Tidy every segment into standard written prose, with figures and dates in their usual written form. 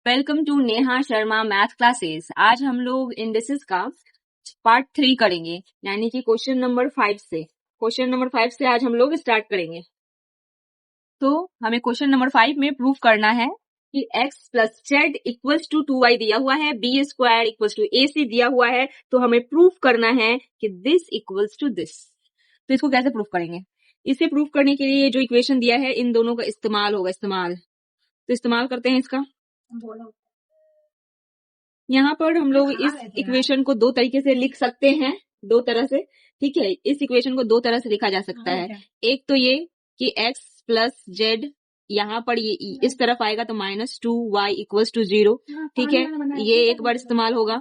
Welcome to Neha Sharma math classes. आज हम लोग इंडिसेस का पार्ट 3 करेंगे, यानी कि क्वेश्चन नंबर 5 से। क्वेश्चन नंबर 5 से आज हम लोग स्टार्ट करेंगे। तो हमें क्वेश्चन नंबर 5 में प्रूफ करना है कि x plus Z equals to 2y दिया हुआ है, B square equals to A C दिया हुआ है। तो हमें प्रूफ करना है कि दिस इक्वल्स टू दिस। तो इसको कैसे प्रूफ करेंगे? इसे प्रूफ करने के लिए जो इक्वेशन दिया है इन दोनों का इस्तेमाल होगा। तो इस्तेमाल करते हैं इसका। यहाँ पर हम लोग इस इक्वेशन को दो तरीके से लिख सकते हैं, दो तरह से। ठीक है, इस इक्वेशन को दो तरह से लिखा जा सकता है। एक तो ये कि x प्लस जेड यहाँ पर ये इस तरफ आएगा तो -2y इक्वल्स टू 0। ठीक है, ये एक बार इस्तेमाल होगा।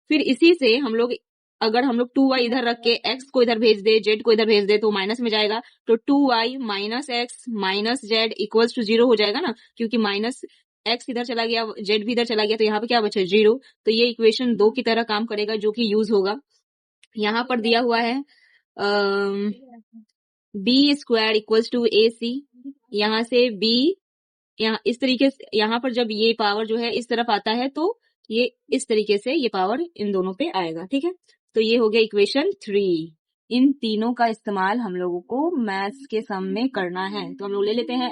फिर इसी से हम लोग अगर हम लोग 2y इधर रख के x को इधर भेज दे, z को इधर भेज दे तो माइनस में जाएगा। तो 2y minus X minus Z equals to 0 हो जाएगा ना, क्योंकि माइनस एक्स इधर चला गया, जेड भी इधर चला गया, तो यहाँ पे क्या बचा? 0। तो ये इक्वेशन 2 की तरह काम करेगा, जो कि यूज होगा। यहाँ पर दिया हुआ है B square equals to A सी। यहाँ से बी यहाँ इस तरीके से, यहाँ पर जब ये पावर जो है इस तरफ आता है तो ये इस तरीके से ये पावर इन दोनों पे आएगा। ठीक है, तो ये हो गया इक्वेशन 3। इन तीनों का इस्तेमाल हम लोगों को मैथ्स के सम में करना है। तो हम लोग ले लेते हैं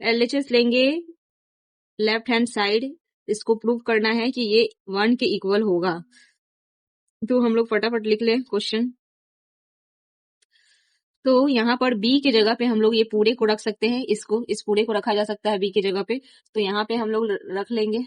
एलएचएस लेंगे लेफ्ट हैंड साइड। इसको प्रूव करना है कि ये 1 के इक्वल होगा। तो हम लोग फटाफट लिख लें क्वेश्चन। तो यहाँ पर b के जगह पे हम लोग ये पूरे को रख सकते हैं, इस पूरे को रखा जा सकता है b के जगह पे। तो यहाँ पे हम लोग रख लेंगे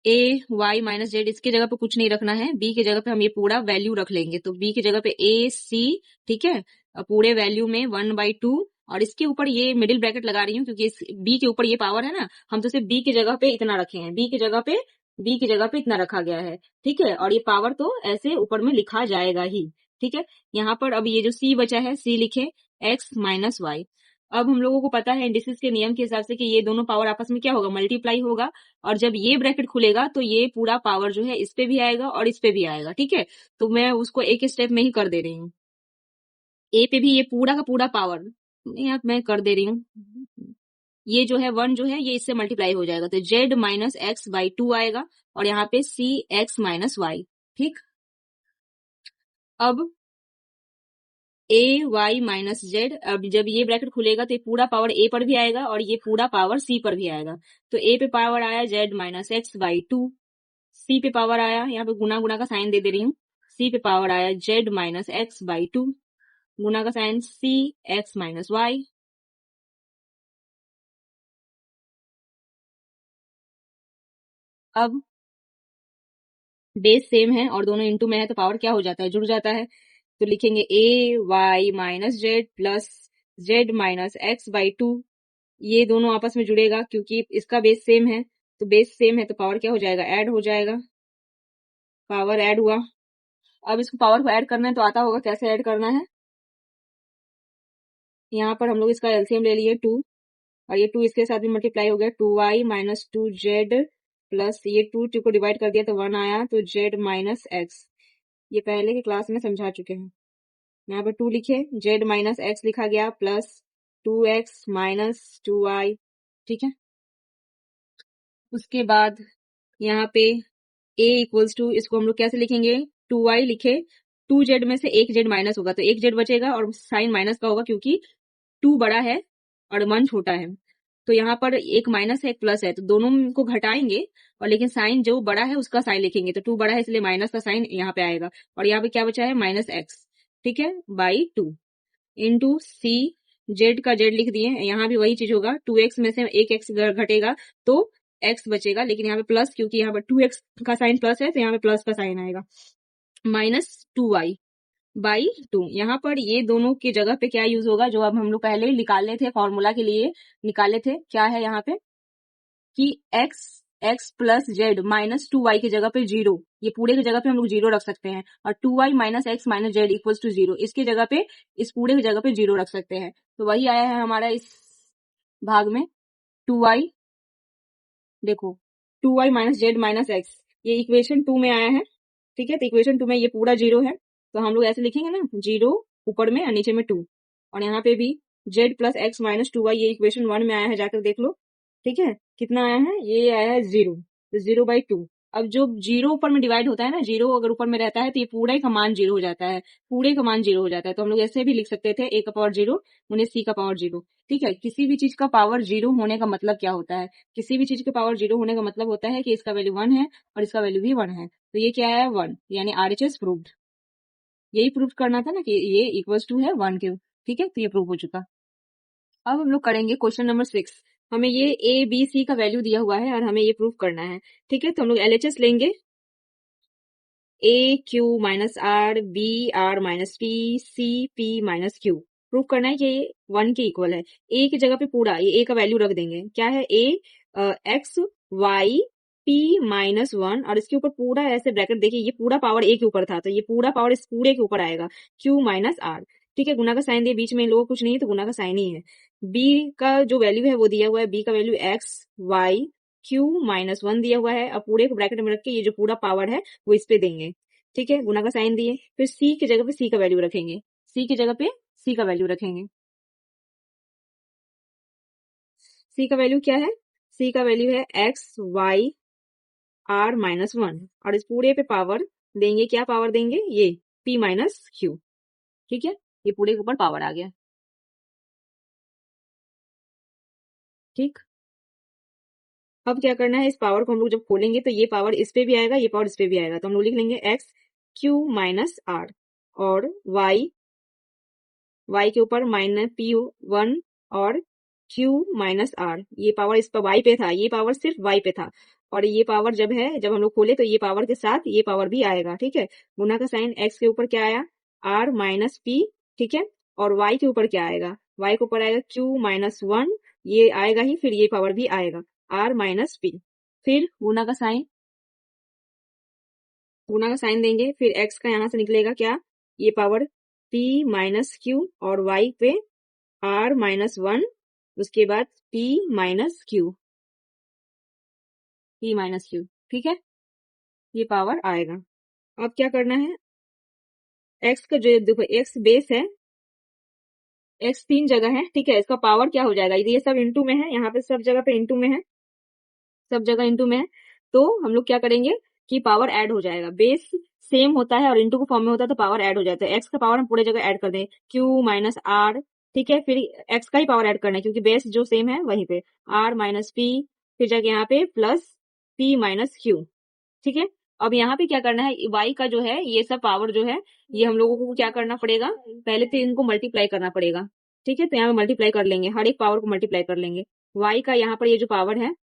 a y माइनस जेड। इसके जगह पे कुछ नहीं रखना है, b के जगह पे हम ये पूरा वैल्यू रख लेंगे। तो b के जगह पे a c, ठीक है, पूरे वैल्यू में 1/2। और इसके ऊपर ये मिडिल ब्रैकेट लगा रही हूँ क्योंकि इस b के ऊपर ये पावर है ना, हम तो सिर्फ b की जगह पे इतना रखे हैं, b की जगह पे इतना रखा गया है। ठीक है, और ये पावर तो ऐसे ऊपर में लिखा जाएगा ही। ठीक है, यहाँ पर अब ये जो c बचा है, c लिखे x माइनस वाई। अब हम लोगों को पता है इंडिसेस के नियम के हिसाब से कि ये दोनों पावर आपस में क्या होगा? मल्टीप्लाई होगा। और जब ये ब्रैकेट खुलेगा तो ये पूरा पावर जो है इस पे भी आएगा और इस पे भी आएगा। ठीक है, तो मैं उसको एक स्टेप में ही कर दे रही हूँ। ए पे भी ये पूरा का पूरा पावर यहाँ मैं कर दे रही हूँ। ये जो है 1 जो है ये इससे मल्टीप्लाई हो जाएगा, तो z माइनस एक्स बाई 2 आएगा और यहाँ पे c x माइनस वाई। ठीक, अब a y माइनस जेड। अब जब ये ब्रैकेट खुलेगा तो ये पूरा पावर a पर भी आएगा और ये पूरा पावर c पर भी आएगा। तो a पे पावर आया z minus X by 2, c पे पावर आया, यहाँ पे गुना गुना का साइन दे रही हूँ, c पे पावर आया z माइनस एक्स बाई 2, गुना का sine c x minus Y. अब बेस सेम है और दोनों इंटू में है तो पावर क्या हो जाता है? जुड़ जाता है। तो लिखेंगे a y minus Z plus z minus X by 2। ये दोनों आपस में जुड़ेगा क्योंकि इसका बेस सेम है, तो बेस सेम है तो पावर क्या हो जाएगा? ऐड हो जाएगा। पावर ऐड हुआ। अब इसको पावर को ऐड करना है तो आता होगा कैसे ऐड करना है। यहाँ पर हम लोग इसका एलसीएम ले लिए 2 और ये 2 इसके साथ भी मल्टीप्लाई हो गया, 2y माइनस 2z प्लस ये 2 को डिवाइड कर दिया तो 1 आया, तो z माइनस एक्स। ये पहले की क्लास में समझा चुके हैं। यहाँ पर 2 लिखे, z माइनस एक्स लिखा गया प्लस 2x माइनस 2y। ठीक है, उसके बाद यहाँ पे a इक्वल्स टू, इसको हम लोग कैसे लिखेंगे? 2y लिखे, 2z में से एक z माइनस होगा तो एक z बचेगा और साइन माइनस का होगा क्योंकि 2 बड़ा है और 1 छोटा है। तो यहाँ पर एक माइनस है एक प्लस है, तो दोनों को घटाएंगे और लेकिन साइन जो बड़ा है उसका साइन लिखेंगे। तो 2 बड़ा है इसलिए माइनस का साइन यहाँ पे आएगा और यहाँ पे क्या बचा है? Minus x. ठीक है, बाई 2 इंटू सी, जेड का जेड लिख दिए। यहाँ भी वही चीज होगा, 2x में से एक एक्स घटेगा तो x बचेगा, लेकिन यहाँ पे प्लस, क्योंकि यहाँ पे 2x का साइन प्लस है तो यहाँ पे प्लस का साइन आएगा, माइनस 2y बाई 2। यहाँ पर ये दोनों की जगह पे क्या यूज होगा? जो अब हम लोग पहले निकाले थे, फॉर्मूला के लिए निकाले थे, क्या है यहाँ पे कि x plus Z minus 2y की जगह पे 0, ये पूरे की जगह पे हम लोग 0 रख सकते हैं। और 2y minus X minus Z equals to 0, इसकी जगह पे, इस पूरे की जगह पे 0 रख सकते हैं। तो वही आया है हमारा इस भाग में 2y। देखो 2y minus Z minus x, ये इक्वेशन 2 में आया है। ठीक है, तो इक्वेशन 2 में ये पूरा 0 है तो हम लोग ऐसे लिखेंगे ना, 0 ऊपर में और नीचे में 2। और यहाँ पे भी z plus x minus 2y, ये इक्वेशन 1 में आया है, जाकर देख लो। ठीक है, कितना आया है, ये आया है 0, तो 0/2। अब जो 0 ऊपर में डिवाइड होता है ना, 0 अगर ऊपर में रहता है तो ये पूरा ही का मान 0 हो जाता है, पूरे का मान 0 हो जाता है। तो हम लोग ऐसे भी लिख सकते थे a⁴0 उन्हें c⁴0। ठीक है, किसी भी चीज का पावर 0 होने का मतलब क्या होता है, किसी भी चीज के पावर 0 होने का मतलब होता है कि इसका वैल्यू 1 है और इसका वैल्यू भी 1 है। तो ये क्या है, 1, यानी RHS प्रूव्ड। यही प्रूव करना था ना कि ये इक्वल्स टू है 1 के। ठीक है, तो ये प्रूव हो चुका। अब हम लोग करेंगे क्वेश्चन नंबर 6। हमें ये ए बी सी का वैल्यू दिया हुआ है और हमें ये प्रूव करना है। ठीक है, तो हम लोग एलएचएस लेंगे, A Q minus R, B R minus P, C P minus Q. Prove करना है कि ये 1 के इक्वल है। ए की जगह पे पूरा ये ए का वैल्यू रख देंगे, क्या है, ए एक्स वाई पी -1, और इसके ऊपर पूरा ऐसे ब्रैकेट देखिए, ये पूरा पावर ए के ऊपर था तो ये पूरा पावर इस पूरे के ऊपर आएगा, क्यू माइनस आर। ठीक है, गुना का साइन दिए, बीच में इन लोगों को कुछ नहीं है तो गुना का साइन ही है। बी का जो वैल्यू है वो दिया हुआ है, बी का वैल्यू एक्स वाई क्यू -1 दिया हुआ है। अब पूरे को ब्रैकेट में रख के ये जो पूरा पावर है वो इस पे देंगे। ठीक है, गुना का साइन दिए, फिर सी की जगह पे सी का वैल्यू रखेंगे, सी की जगह पे सी का वैल्यू रखेंगे। सी का वैल्यू क्या है, सी का वैल्यू है एक्स वाई आर -1, और इस पूरे पे पावर देंगे, क्या पावर देंगे, ये पी माइनस क्यू। ठीक है, ये पूरे के ऊपर पावर आ गया। ठीक, अब क्या करना है, इस पावर को हम लोग जब खोलेंगे तो ये पावर इस पे भी आएगा, ये पावर इस पे भी आएगा, तो हम लोग लिख लेंगे एक्स क्यू माइनस आर, और वाई के ऊपर -P1 और Q माइनस आर, ये पावर इस पर वाई पे था, ये पावर सिर्फ वाई पे था, और ये पावर जब है, जब हम लोग खोले तो ये पावर के साथ ये पावर भी आएगा। ठीक है, गुना का साइन, एक्स के ऊपर क्या आया, आर माइनस पी। ठीक है, और वाई के ऊपर क्या आएगा, वाई के ऊपर आएगा Q-1, ये आएगा ही, फिर ये पावर भी आएगा, आर माइनस पी। फिर गुना का साइन देंगे, फिर एक्स का यहां से निकलेगा क्या, ये पावर पी माइनस क्यू, और वाई पे R-1, उसके बाद P-Q। ठीक है, ये पावर आएगा। अब क्या करना है, x का जो देखो x बेस है, x 3 जगह है। ठीक है, इसका पावर क्या हो जाएगा, ये सब इंटू में है, यहाँ पे सब जगह पे इंटू में है, सब जगह इंटू में है, तो हम लोग क्या करेंगे कि पावर ऐड हो जाएगा, बेस सेम होता है और इंटू के फॉर्म में होता है तो पावर ऐड हो जाता है। एक्स का पावर हम पूरे जगह ऐड कर दें, क्यू माइनस आर। ठीक है, फिर एक्स का ही पावर ऐड करना है क्योंकि बेस जो सेम है वहीं पे, आर माइनस पी, फिर जाके यहाँ पे प्लस पी माइनस क्यू। ठीक है, अब यहाँ पे क्या करना है, वाई का जो है ये सब पावर जो है, ये हम लोगों को क्या करना पड़ेगा, पहले तो इनको मल्टीप्लाई करना पड़ेगा। ठीक है, तो यहाँ पे मल्टीप्लाई कर लेंगे, हर एक पावर को मल्टीप्लाई कर लेंगे। वाई का यहाँ पर ये जो पावर है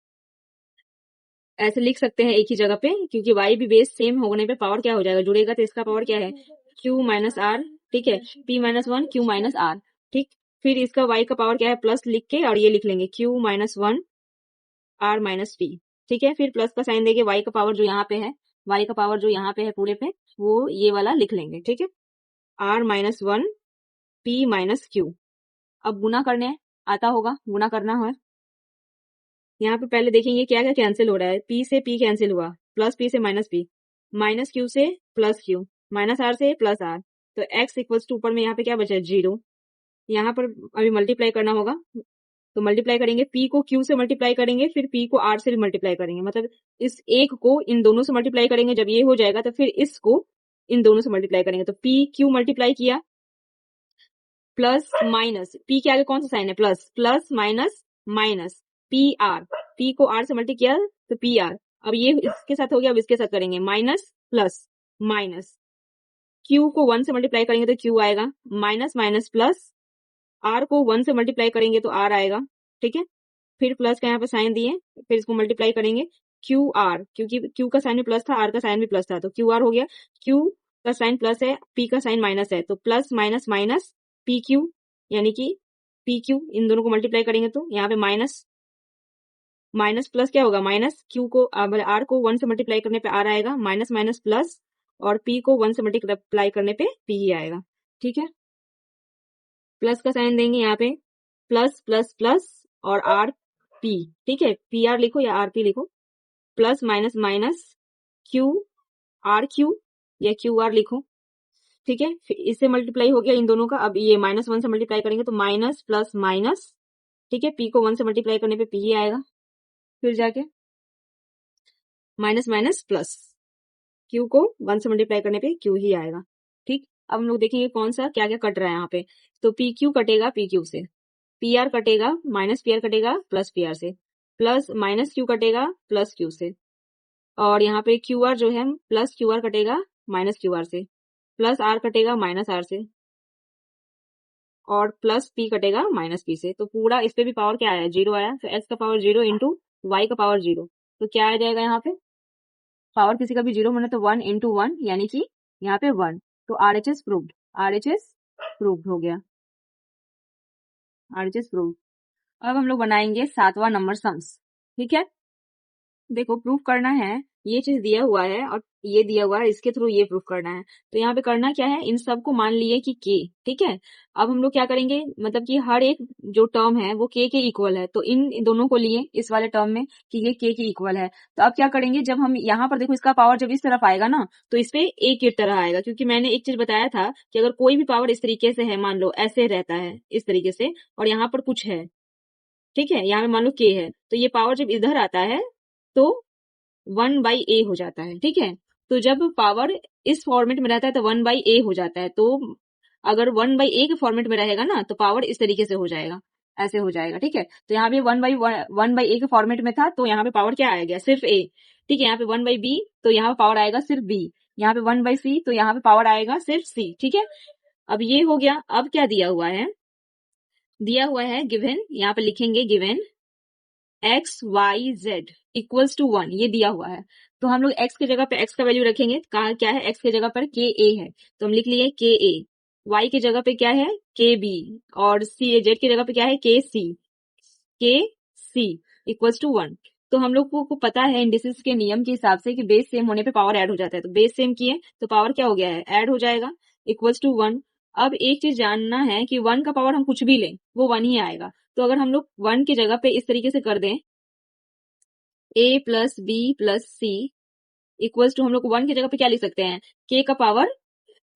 ऐसे लिख सकते हैं एक ही जगह पे, क्योंकि वाई भी बेस सेम होने पे पावर क्या हो जाएगा, जुड़ेगा, तो इसका पावर क्या है, क्यू माइनस आर। ठीक है, P-1 क्यू माइनस आर। ठीक, फिर इसका वाई का पावर क्या है, प्लस लिख के और ये लिख लेंगे Q-1 आर माइनस पी। ठीक है, फिर प्लस का साइन देके वाई का पावर जो यहाँ पे है, वाई का पावर जो यहाँ पे है पूरे पे, वो ये वाला लिख लेंगे। ठीक है, R-1 पी माइनस क्यू। अब गुना करने आता होगा, गुना करना है, यहाँ पे पहले देखेंगे क्या क्या कैंसिल हो रहा है, पी से पी कैंसिल हुआ, प्लस पी से माइनस पी, माइनस क्यू से प्लस क्यू, माइनस आर से प्लस आर, तो एक्स इक्वल्स टू ऊपर में यहाँ पे क्या बचा है, 0। यहाँ पर अभी मल्टीप्लाई करना होगा, तो मल्टीप्लाई करेंगे, पी को क्यू से मल्टीप्लाई करेंगे, फिर पी को आर से भी मल्टीप्लाई करेंगे, मतलब इस एक को इन दोनों से मल्टीप्लाई करेंगे, जब ये हो जाएगा तो फिर इसको इन दोनों से मल्टीप्लाई करेंगे, तो पी क्यू मल्टीप्लाई किया, प्लस माइनस, पी के आगे कौन सा साइन है, plus, plus minus minus, P R, P को आर से मल्टी किया तो पी आर। अब ये इसके साथ हो गया, अब इसके साथ करेंगे, माइनस प्लस माइनस, क्यू को 1 से मल्टीप्लाई करेंगे तो क्यू आएगा, माइनस माइनस प्लस, आर को 1 से मल्टीप्लाई करेंगे तो आर आएगा। ठीक है, फिर प्लस का यहाँ पे साइन दिए, फिर इसको मल्टीप्लाई करेंगे, क्यू आर, क्योंकि क्यू का साइन भी प्लस था, आर का साइन भी प्लस था, तो क्यू आर हो गया, क्यू का साइन प्लस है, पी का साइन माइनस है, तो plus minus minus P Q, यानी कि पी क्यू, इन दोनों को मल्टीप्लाई करेंगे तो यहाँ पे माइनस माइनस प्लस क्या होगा, माइनस क्यू को आर को 1 से मल्टीप्लाई करने पे आर आएगा, माइनस माइनस प्लस, और पी को 1 से मल्टीप्लाई करने पे पी ही आएगा। ठीक है, प्लस का साइन देंगे यहाँ पे, प्लस प्लस प्लस और आर पी। ठीक है, पी आर लिखो या आर पी लिखो, plus minus minus Q R Q या क्यू आर लिखो। ठीक है, फिर इससे मल्टीप्लाई हो गया इन दोनों का, अब ये -1 से मल्टीप्लाई करेंगे तो माइनस प्लस माइनस। ठीक है, पी को 1 से मल्टीप्लाई करने पे पी ही आएगा। फिर जाके माइनस माइनस प्लस, क्यू को 1 से मल्टीप्लाई करने पे क्यू ही आएगा। ठीक, अब हम लोग देखेंगे कौन सा क्या क्या कट रहा है यहाँ पे। तो पी क्यू कटेगा पी क्यू से, पी आर कटेगा माइनस पी आर कटेगा प्लस पी आर से, प्लस माइनस क्यू कटेगा प्लस क्यू से, और यहाँ पे क्यू आर जो है प्लस क्यू आर कटेगा माइनस क्यू आर से, प्लस आर कटेगा माइनस आर से, और प्लस पी कटेगा माइनस पी से। तो पूरा इस पे भी पावर क्या आया, जीरो आया। तो एक्स का पावर जीरो इंटू वाई का पावर जीरो, तो क्या आ जाएगा यहाँ पे, पावर किसी का भी जीरो बने तो 1 इंटू 1 यानी कि यहाँ पे 1। तो R H S proved, R H S proved हो गया, आर एच एस प्रूव्ड। अब हम लोग बनाएंगे 7वां नंबर सम्स। ठीक है, देखो प्रूफ करना है, ये चीज दिया हुआ है और ये दिया हुआ है, इसके थ्रू ये प्रूफ करना है। तो यहाँ पे करना क्या है, इन सबको मान लिए कि के, ठीक है। अब हम लोग क्या करेंगे, मतलब कि हर एक जो टर्म है वो के इक्वल है, तो इन दोनों को लिए इस वाले टर्म में कि ये के इक्वल है। तो अब क्या करेंगे, जब हम यहाँ पर देखो इसका पावर जब इस तरफ आएगा ना तो इस पे ए की तरह आएगा, क्योंकि मैंने एक चीज बताया था कि अगर कोई भी पावर इस तरीके से है, मान लो ऐसे रहता है इस तरीके से, और यहाँ पर कुछ है, ठीक है, यहाँ पे मान लो के है, तो ये पावर जब इधर आता है तो 1/a हो जाता है। ठीक है, तो जब पावर इस फॉर्मेट में रहता है तो 1/a हो जाता है। तो अगर 1/a के फॉर्मेट में रहेगा ना तो पावर इस तरीके से हो जाएगा, ऐसे हो जाएगा। ठीक है, तो यहाँ पे 1/a के फॉर्मेट में था, तो यहाँ पे पावर क्या आ गया, सिर्फ a। ठीक है, यहाँ पे 1/b तो यहाँ पे पावर आएगा सिर्फ b, यहाँ पे 1/c तो यहाँ पे पावर आएगा सिर्फ c। ठीक है, अब ये हो गया। अब क्या दिया हुआ है, दिया हुआ है गिवन, यहाँ पे लिखेंगे given X Y Z equals to 1, ये दिया हुआ है। तो हम लोग एक्स की जगह पे एक्स का वैल्यू रखेंगे, कहा क्या है, एक्स की जगह पर के ए है तो हम लिख लिए के ए, वाई की जगह पे क्या है के बी, और सी जेड की जगह पे क्या है के सी इक्वल्स टू 1। तो हम लोग को पता है इंडिसेस के नियम के हिसाब से कि बेस सेम होने पे पावर ऐड हो जाता है, तो बेस सेम किए तो पावर क्या हो गया है, ऐड हो जाएगा, इक्वल्स टू 1। अब एक चीज जानना है कि 1 का पावर हम कुछ भी लें वो 1 ही आएगा। तो अगर हम लोग 1 की जगह पे इस तरीके से कर दें a plus B plus C equals to, हम लोग 1 की जगह पे क्या लिख सकते हैं, k का पावर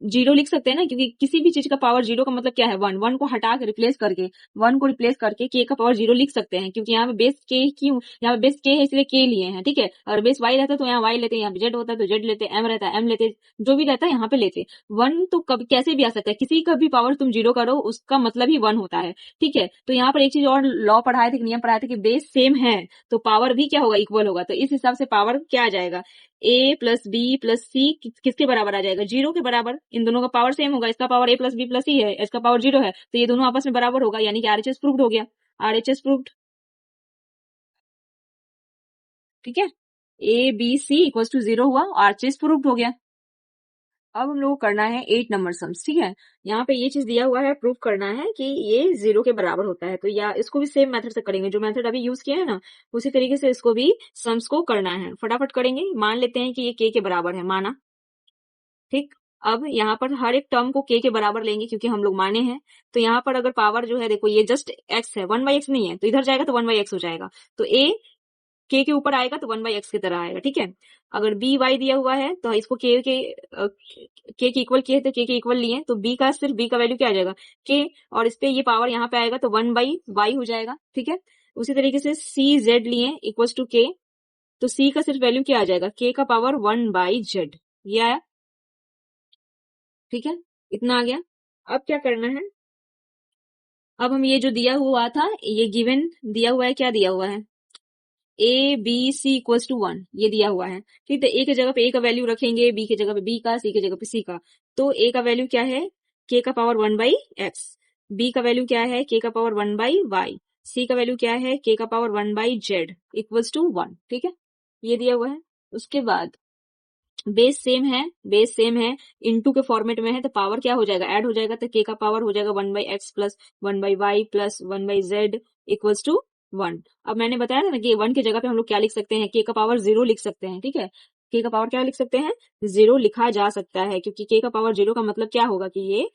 जीरो लिख सकते हैं ना, क्योंकि किसी भी चीज का पावर जीरो का मतलब क्या है, 1। 1 को हटा के रिप्लेस करके, 1 को रिप्लेस करके के का पावर जीरो लिख सकते हैं, क्योंकि यहाँ पे बेस के क्यों, यहाँ पे बेस के है इसलिए के लिए हैं। ठीक है, और बेस वाई रहता है तो यहाँ वाई लेते हैं, यहाँ पे जेड होता है तो जेड लेते, एम रहता है एम लेते, जो भी रहता है यहाँ पे लेते। 1 तो कभी कैसे भी आ सकता है, किसी का भी पावर तुम जीरो करो उसका मतलब ही 1 होता है। ठीक है, तो यहाँ पर एक चीज और लॉ पढ़ाए थे, नियम पढ़ाए थे कि बेस सेम है तो पावर भी क्या होगा, इक्वल होगा। तो इस हिसाब से पावर क्या आ जाएगा, a प्लस बी प्लस सी किसके बराबर आ जाएगा, जीरो के बराबर। इन दोनों का पावर सेम होगा, इसका power a plus B plus C है, इसका पावर जीरो है, तो ये दोनों आपस में बराबर होगा, यानी कि आरएचएस प्रूव्ड हो गया, आरएचएस प्रूव्ड। ठीक है, A B C equal to zero हुआ, आरएचएस प्रूव्ड हो गया। अब हम लोग को करना है 8 नंबर सम्स। ठीक है, यहाँ पे ये चीज दिया हुआ है, प्रूव करना है कि ये जीरो के बराबर होता है, तो या इसको भी सेम मेथड से करेंगे, जो मेथड अभी यूज किया है ना उसी तरीके से इसको भी सम्स को करना है। फटाफट करेंगे, मान लेते हैं कि ये के बराबर है, माना। ठीक, अब यहाँ पर हर एक टर्म को के बराबर लेंगे क्योंकि हम लोग माने हैं। तो यहाँ पर अगर पावर जो है, देखो ये जस्ट एक्स है, 1/x नहीं है, तो इधर जाएगा तो 1/x हो जाएगा, तो ए के ऊपर आएगा तो 1/x की तरह आएगा। ठीक है, अगर बी वाई दिया हुआ है तो इसको के इक्वल किए तो के इक्वल लिए, तो बी का सिर्फ बी का वैल्यू क्या आ जाएगा के, और इस पे ये पावर यहाँ पे आएगा तो 1/y हो जाएगा। ठीक है, उसी तरीके से सी जेड लिए इक्वल टू के, तो सी का सिर्फ वैल्यू क्या आ जाएगा, के का पावर 1/z, ये आया। ठीक है, इतना आ गया। अब क्या करना है, अब हम ये जो दिया हुआ था, ये गिवन दिया हुआ है, क्या दिया हुआ है, A B C equals to 1, ये दिया हुआ है। ठीक है, ए की जगह पे ए का वैल्यू रखेंगे, बी की जगह पे बी का, सी की जगह पे सी का। तो ए का वैल्यू क्या है, के का पावर 1/x, बी का वैल्यू क्या है, के का पावर 1/y, सी का वैल्यू क्या है, के का पावर 1/z इक्वल्स टू 1। ठीक है, ये दिया हुआ है। उसके बाद बेस सेम है, बेस सेम है, इनटू के फॉर्मेट में है, तो पावर क्या हो जाएगा, ऐड हो जाएगा, तो के का पावर हो जाएगा 1/x plus 1/y plus 1/z equals to 1। अब मैंने बताया था ना कि 1 की जगह पे हम लोग क्या लिख सकते हैं, के का पावर 0 लिख सकते हैं। ठीक है, के का पावर क्या लिख सकते हैं, 0 लिखा जा सकता है, क्योंकि के का पावर 0 का मतलब क्या होगा कि ये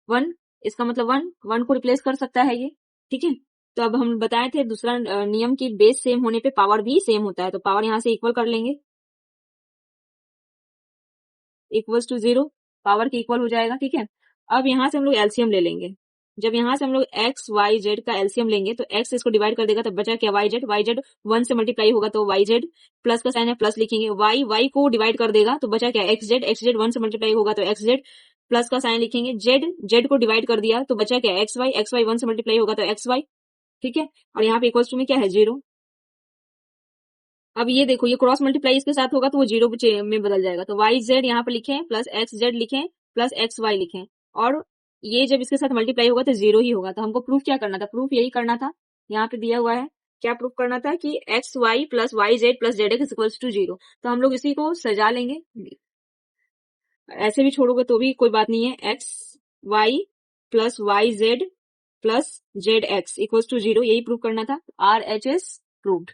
1, इसका मतलब 1 को रिप्लेस कर सकता है ये। ठीक है, तो अब हम बताए थे दूसरा नियम की बेस सेम होने पे पावर भी सेम होता है, तो पावर यहाँ से इक्वल कर लेंगे, इक्वल्स टू 0, पावर के इक्वल हो जाएगा। ठीक है, अब यहाँ से हम लोग एलसीएम ले लेंगे, जब यहाँ से हम लोग एक्स वाई जेड का एलसीएम लेंगे तो एक्स इसको डिवाइड कर देगा, तो बचा क्या वाई जेड 1 से मल्टीप्लाई होगा तो वाई जेड, प्लस का साइन है प्लस लिखेंगे, वाई को डिवाइड कर देगा तो बचा क्या एक्स जेड 1 से मल्टीप्लाई होगा तो एक्स जेड, प्लस का साइन लिखेंगे, जेड को डिवाइड कर दिया तो बचा क्या एक्स वाई 1 से मल्टीप्लाई होगा तो एक्स वाई, ठीक है। और यहाँ पे इक्वल्स टू में क्या है 0। अब ये देखो ये क्रॉस मल्टीप्लाई इसके साथ होगा तो वो 0 में बदल जाएगा, तो वाई जेड यहाँ पे लिखें प्लस एक्स जेड लिखें प्लस एक्स वाई लिखें, और ये जब इसके साथ मल्टीप्लाई होगा तो 0 ही होगा। तो हमको प्रूफ क्या करना था, प्रूफ यही करना था, यहाँ पे दिया हुआ है क्या प्रूफ करना था कि X Y plus Y Z plus Z X equals to 0। तो हम लोग इसी को सजा लेंगे, ऐसे भी छोड़ोगे तो भी कोई बात नहीं है, X Y plus Y Z plus Z X equals to 0, यही प्रूफ करना था। RHS proved.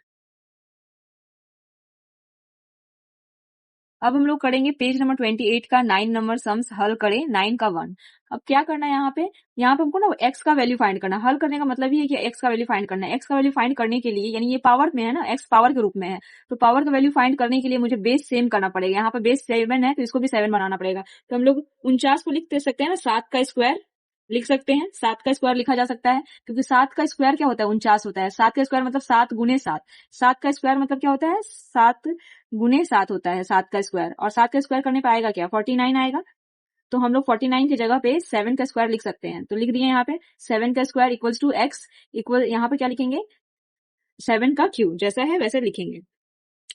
अब हम लोग करेंगे पेज नंबर 28 का 9 नंबर सम्स हल करें 9 का 1। अब क्या करना है यहाँ पे हमको ना x का वैल्यू फाइंड करना है। हल करने का मतलब ये है कि x का वैल्यू फाइंड करना है। x का वैल्यू फाइंड करने के लिए यानी ये पावर में है ना, x पावर के रूप में है, तो पावर का वैल्यू फाइंड करने के लिए मुझे बेस सेम करना पड़ेगा। यहाँ पे बेस 7 है तो इसको भी 7 बनाना पड़ेगा। तो हम लोग 49 को लिख सकते हैं ना, 7 का स्क्वायर लिख सकते हैं, 7 का स्क्वायर लिखा जा सकता है, क्योंकि 7 का स्क्वायर क्या होता है 49 होता है। 7 का स्क्वायर मतलब 7 गुने 7, 7 का स्क्वायर मतलब क्या होता है 7 गुने 7 होता है 7 का स्क्वायर, और 7 का स्क्वायर करने पे आएगा क्या 49 आएगा। तो हम लोग 49 की जगह पे 7 का स्क्वायर लिख सकते हैं, तो लिख दिए यहाँ पे 7 का square equals to X equal, यहाँ पे क्या लिखेंगे 7 का क्यूब, जैसा है वैसे लिखेंगे।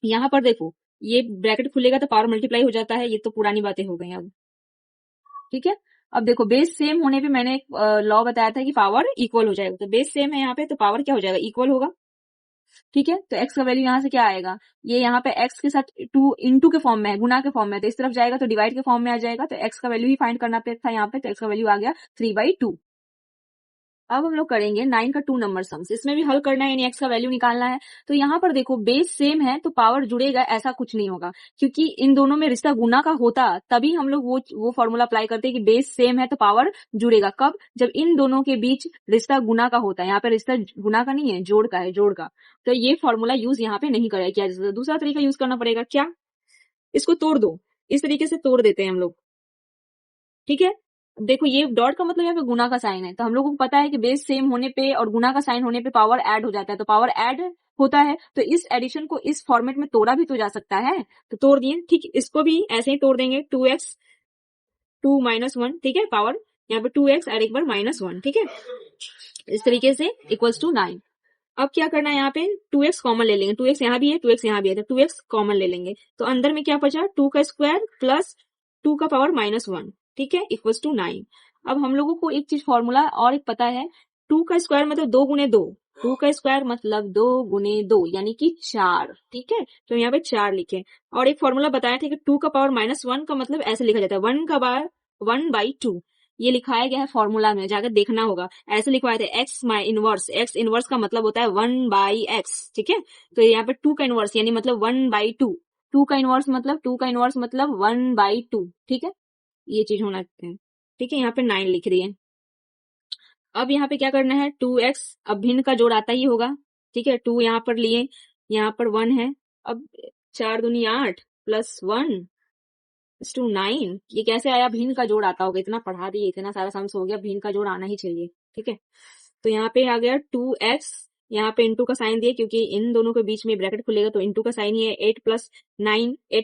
यहाँ पर देखो ये ब्रैकेट खुलेगा तो पावर मल्टीप्लाई हो जाता है, ये तो पुरानी बातें हो गई अब, ठीक है। अब देखो बेस सेम होने पे मैंने एक लॉ बताया था कि पावर इक्वल हो जाएगा, तो बेस सेम है यहाँ पे तो पावर क्या हो जाएगा इक्वल होगा, ठीक है। तो x का वैल्यू यहाँ से क्या आएगा, ये यहाँ पे x के साथ 2 इंटू के फॉर्म में है, गुना के फॉर्म में है, तो इस तरफ जाएगा तो डिवाइड के फॉर्म में आ जाएगा, तो x का वैल्यू ही फाइंड करना था यहाँ पे, तो x का वैल्यू आ गया 3/2। अब हम लोग करेंगे 9 का 2 नंबर सम्स, इसमें भी हल करना है यानी x का वैल्यू निकालना है। तो यहाँ पर देखो बेस सेम है तो पावर जुड़ेगा ऐसा कुछ नहीं होगा, क्योंकि इन दोनों में रिश्ता गुना का होता तभी हम लोग वो फॉर्मूला अप्लाई करते हैं कि बेस सेम है तो पावर जुड़ेगा। कब, जब इन दोनों के बीच रिश्ता गुना का होता है। यहाँ पे रिश्ता गुना का नहीं है, जोड़ का है, जोड़ का। तो ये फॉर्मूला यूज यहाँ पे नहीं किया जा सकता, दूसरा तरीका यूज करना पड़ेगा। क्या, इसको तोड़ दो, इस तरीके से तोड़ देते हैं हम लोग, ठीक है। देखो ये डॉट का मतलब यहाँ पे गुना का साइन है, तो हम लोगों को पता है कि बेस सेम होने पे और गुना का साइन होने पे पावर ऐड हो जाता है, तो पावर ऐड होता है, तो इस एडिशन को इस फॉर्मेट में तोड़ा भी तो जा सकता है, तो तोड़ दिए, ठीक। इसको भी ऐसे ही तोड़ देंगे, 2x 2 माइनस 1, ठीक है, पावर यहाँ पे 2x और एक बार -1, ठीक है, इस तरीके से इक्वल्स टू 9। अब क्या करना है, यहाँ पे 2x कॉमन ले लेंगे, 2x यहाँ भी है 2x यहाँ भी है, तो 2x कॉमन ले लेंगे, तो अंदर में क्या बचा 2 का स्क्वायर प्लस 2 का पावर -1, ठीक है, इक्वल्स टू 9। अब हम लोगों को एक चीज फॉर्मूला और एक पता है, 2 का स्क्वायर मतलब 2 गुने 2, 2 का स्क्वायर मतलब 2 गुने 2 यानी कि 4, ठीक है, तो यहाँ पे 4 लिखे। और एक फॉर्मूला बताया था कि 2 का पावर -1 का मतलब ऐसे लिखा जाता है 1 का पावर 1/2, ये लिखाया गया है फॉर्मूला में, जाकर देखना होगा, ऐसे लिखवाए थे एक्स इनवर्स का मतलब होता है 1/x, ठीक है। तो यहाँ पे 2 का इनवर्स यानी मतलब 1/2, 2 का इनवर्स मतलब 1/2, ठीक है, ये चीज होना चाहिए, ठीक है। यहाँ पे 9 लिख रही है। अब यहाँ पे क्या करना है 2x, अब भिन्न का जोड़ आता ही होगा, ठीक है, 2 यहाँ पर लिए, यहाँ पर 1 है, अब 4 दूनी 8 प्लस 1 टू 9, ये कैसे आया, भिन्न का जोड़ आता होगा, इतना पढ़ा दिए, इतना सारा सम्स हो गया, भिन्न का जोड़ आना ही चाहिए, ठीक है। तो यहाँ पे आ गया 2x, यहाँ पे इंटू का साइन दिए क्योंकि इन दोनों के बीच में ब्रैकेट खुलेगा तो इंटू का साइन ही है, 8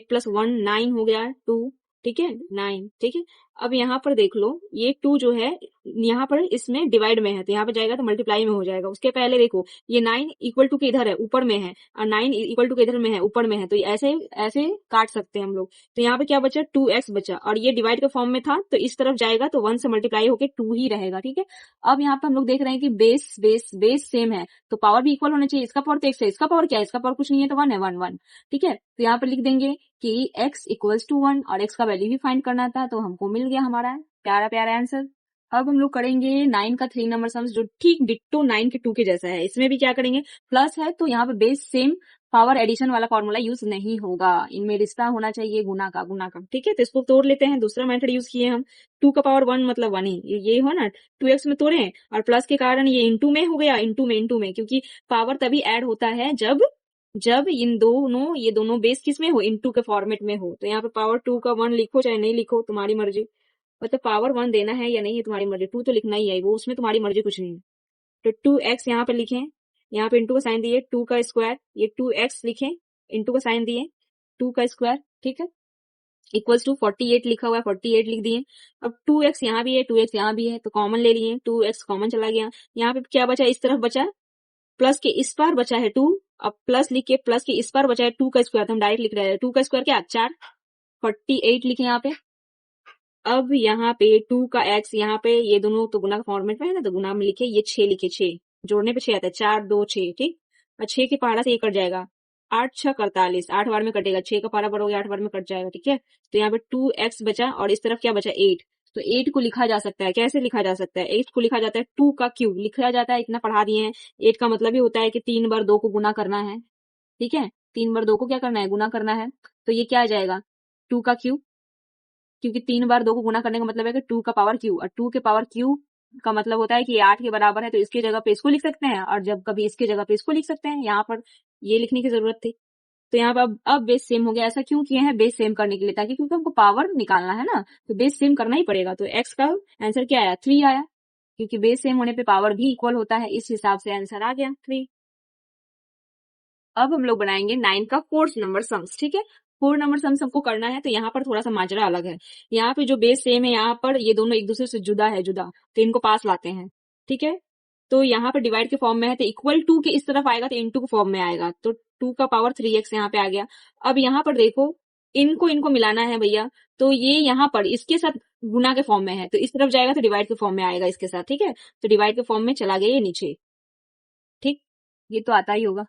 प्लस 1 9 हो गया 2, ठीक है 9, ठीक है। अब यहाँ पर देख लो ये 2 जो है यहाँ पर इसमें डिवाइड में है, तो यहाँ पे जाएगा तो मल्टीप्लाई में हो जाएगा। उसके पहले देखो ये 9 इक्वल टू के इधर है ऊपर में है, और 9 इक्वल टू के इधर में है ऊपर में है, तो ऐसे ऐसे काट सकते हैं हम लोग। तो यहाँ पे क्या बचा 2x बचा, और ये डिवाइड के फॉर्म में था तो इस तरफ जाएगा तो 1 से मल्टीप्लाई होकर 2 ही रहेगा, ठीक है। अब यहाँ पे हम लोग देख रहे हैं कि बेस सेम है तो पावर भी इक्वल होना चाहिए, इसका पावर तो x है, इसका पावर क्या है, इसका पावर कुछ नहीं है तो 1 है, 1 1, ठीक है। तो यहाँ पे लिख देंगे कि x इक्वल्स टू 1, और x का वैल्यू भी फाइंड करना था, तो हमको मिल गया हमारा प्यारा प्यारा आंसर। अब हम लोग करेंगे 9 का 3 नंबर सम्स, जो ठीक डिट्टो 9 के 2 के जैसा है। इसमें भी क्या करेंगे, प्लस है तो यहाँ पे बेस सेम, पावर एडिशन वाला फॉर्मूला यूज नहीं होगा, इनमें रिश्ता होना चाहिए गुना का, ठीक है। तो इसको तोड़ लेते हैं, दूसरा मेथड यूज किए हम, 2 का पावर 1 मतलब 1 ही, ये हो ना 2x में तोड़े हैं, और प्लस के कारण ये इंटू में हो गया, इंटू में, क्योंकि पावर तभी ऐड होता है जब ये दोनों बेस किस में हो, इंटू के फॉर्मेट में हो। तो यहाँ पे पावर 2 का 1 लिखो चाहे नहीं लिखो, तुम्हारी मर्जी, मतलब पावर 1 देना है या नहीं ये तुम्हारी मर्जी, 2 तो लिखना ही है, वो उसमें तुम्हारी मर्जी कुछ नहीं है। तो 2x यहाँ पे लिखें, यहाँ पे इंटू का साइन दिए, 2 का स्क्वायर, ये 2x लिखें, इंटू का साइन दिए, 2 का स्क्वायर, ठीक है, इक्वल्स टू 48 लिखा हुआ है, 48 लिख दिए। अब 2x यहाँ भी है, 2x यहाँ भी है, तो कॉमन ले लिए, 2x कॉमन चला गया। यहाँ पे क्या बचा, इस तरफ बचा, प्लस के इस पार बचा है 2, अब प्लस लिख के प्लस के इस पार बचा है 2 का स्क्वायर, तो हम डायरेक्ट लिख रहे हैं 2 का स्क्वायर क्या 4, 48 लिखे यहाँ पे। अब यहाँ पे 2 का x, यहाँ पे ये दोनों तो गुना का फॉर्मेट में है ना, तो गुना में लिखे, ये 6 लिखे, 6 जोड़ने पे 6 आता है, 4 2 6, ठीक। और 6 के पहाड़ा से ये कट जाएगा, 8 6 48, 8 बार में कटेगा, 6 का पारा बढ़ोगे 8 बार में कट जाएगा, ठीक है। तो यहाँ पे 2x बचा और इस तरफ क्या बचा 8, तो 8 को लिखा जा सकता है, कैसे लिखा जा सकता है, 8 को लिखा जाता है 2 का क्यूब लिखा जाता है, इतना पढ़ा दिए हैं। 8 का मतलब ही होता है कि 3 बार 2 को गुना करना है, ठीक है, 3 बार 2 को क्या करना है, गुना करना है। तो ये क्या आ जाएगा 2 का क्यूब, क्योंकि 3 बार 2 को गुना करने का मतलब है कि 2 का पावर क्यू, और 2 के पावर क्यू का मतलब होता है कि ये 8 के बराबर है, तो इसकी जगह पे इसको लिख सकते हैं, और जब कभी इसकी जगह पे इसको लिख सकते हैं, यहाँ पर ये लिखने की जरूरत थी। तो यहाँ पर अब बेस सेम हो गया। ऐसा क्यों किए हैं, बेस सेम करने के लिए, ताकि क्योंकि हमको पावर निकालना है ना, तो बेस सेम करना ही पड़ेगा। तो एक्स का आंसर क्या आया 3 आया, क्योंकि बेस सेम होने पे पावर भी इक्वल होता है, इस हिसाब से आंसर आ गया 3। अब हम लोग बनाएंगे 9 का 4th नंबर सम्स, ठीक है। 4 नंबर सम्स हमको करना है, तो यहाँ पर थोड़ा सा माजरा अलग है। यहाँ पे जो बेस सेम है, यहाँ पर ये दोनों एक दूसरे से जुदा है, जुदा, तो इनको पास लाते हैं, ठीक है। तो यहाँ पर डिवाइड के फॉर्म में है, तो इक्वल टू के इस तरफ आएगा तो इनटू के फॉर्म में आएगा, तो 2 का पावर 3x यहाँ पे आ गया। अब यहाँ पर देखो, इनको इनको मिलाना है भैया, तो ये यहाँ पर इसके साथ गुना के फॉर्म में है, तो इस तरफ जाएगा तो डिवाइड के फॉर्म में आएगा इसके साथ, ठीक है। तो डिवाइड के फॉर्म में चला गया ये नीचे, ठीक, ये तो आता ही होगा।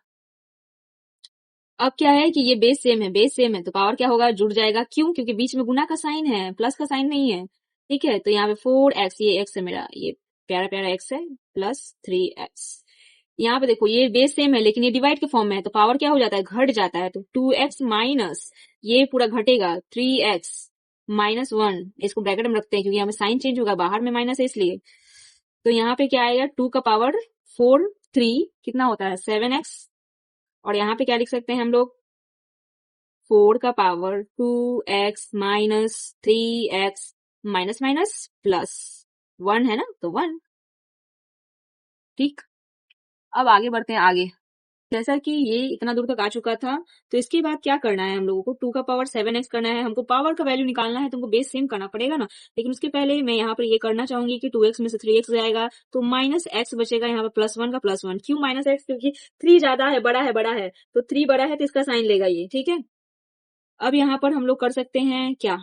अब क्या है कि ये बेस सेम है, बेस सेम है, तो पावर क्या होगा, जुड़ जाएगा, क्यों, क्योंकि बीच में गुना का साइन है, प्लस का साइन नहीं है, ठीक है। तो यहाँ पे 4x, ये x है मेरा, ये प्यारा प्यारा x है, प्लस 3x। यहाँ पे देखो ये बेस सेम है, लेकिन ये डिवाइड के फॉर्म में है, तो पावर क्या हो जाता है, घट जाता है, तो 2x माइनस ये पूरा घटेगा 3x माइनस 1, इसको ब्रैकेट में रखते हैं क्योंकि यहाँ पे साइन चेंज होगा, बाहर में माइनस है इसलिए। तो यहाँ पे क्या आएगा, 2 का पावर 4 3 कितना होता है 7x, और यहाँ पे क्या लिख सकते हैं हम लोग, 4 का power 2x minus 3x minus minus plus 1 है ना, तो 1, ठीक। अब आगे बढ़ते हैं आगे। जैसा कि ये इतना दूर तक आ चुका था, तो इसके बाद क्या करना है हम लोगों को, 2 का पावर 7x करना है, हमको पावर का वैल्यू निकालना है, तुमको बेस सेम करना पड़ेगा ना। लेकिन उसके पहले मैं यहाँ पर ये करना चाहूंगी कि 2x में से 3x जाएगा, तो माइनस x बचेगा, यहाँ पर +1 का +1, क्यों माइनस x, क्योंकि 3 ज्यादा है, बड़ा है, बड़ा है, तो 3 बड़ा है तो इसका साइन लेगा ये, ठीक है। अब यहाँ पर हम लोग कर सकते हैं क्या,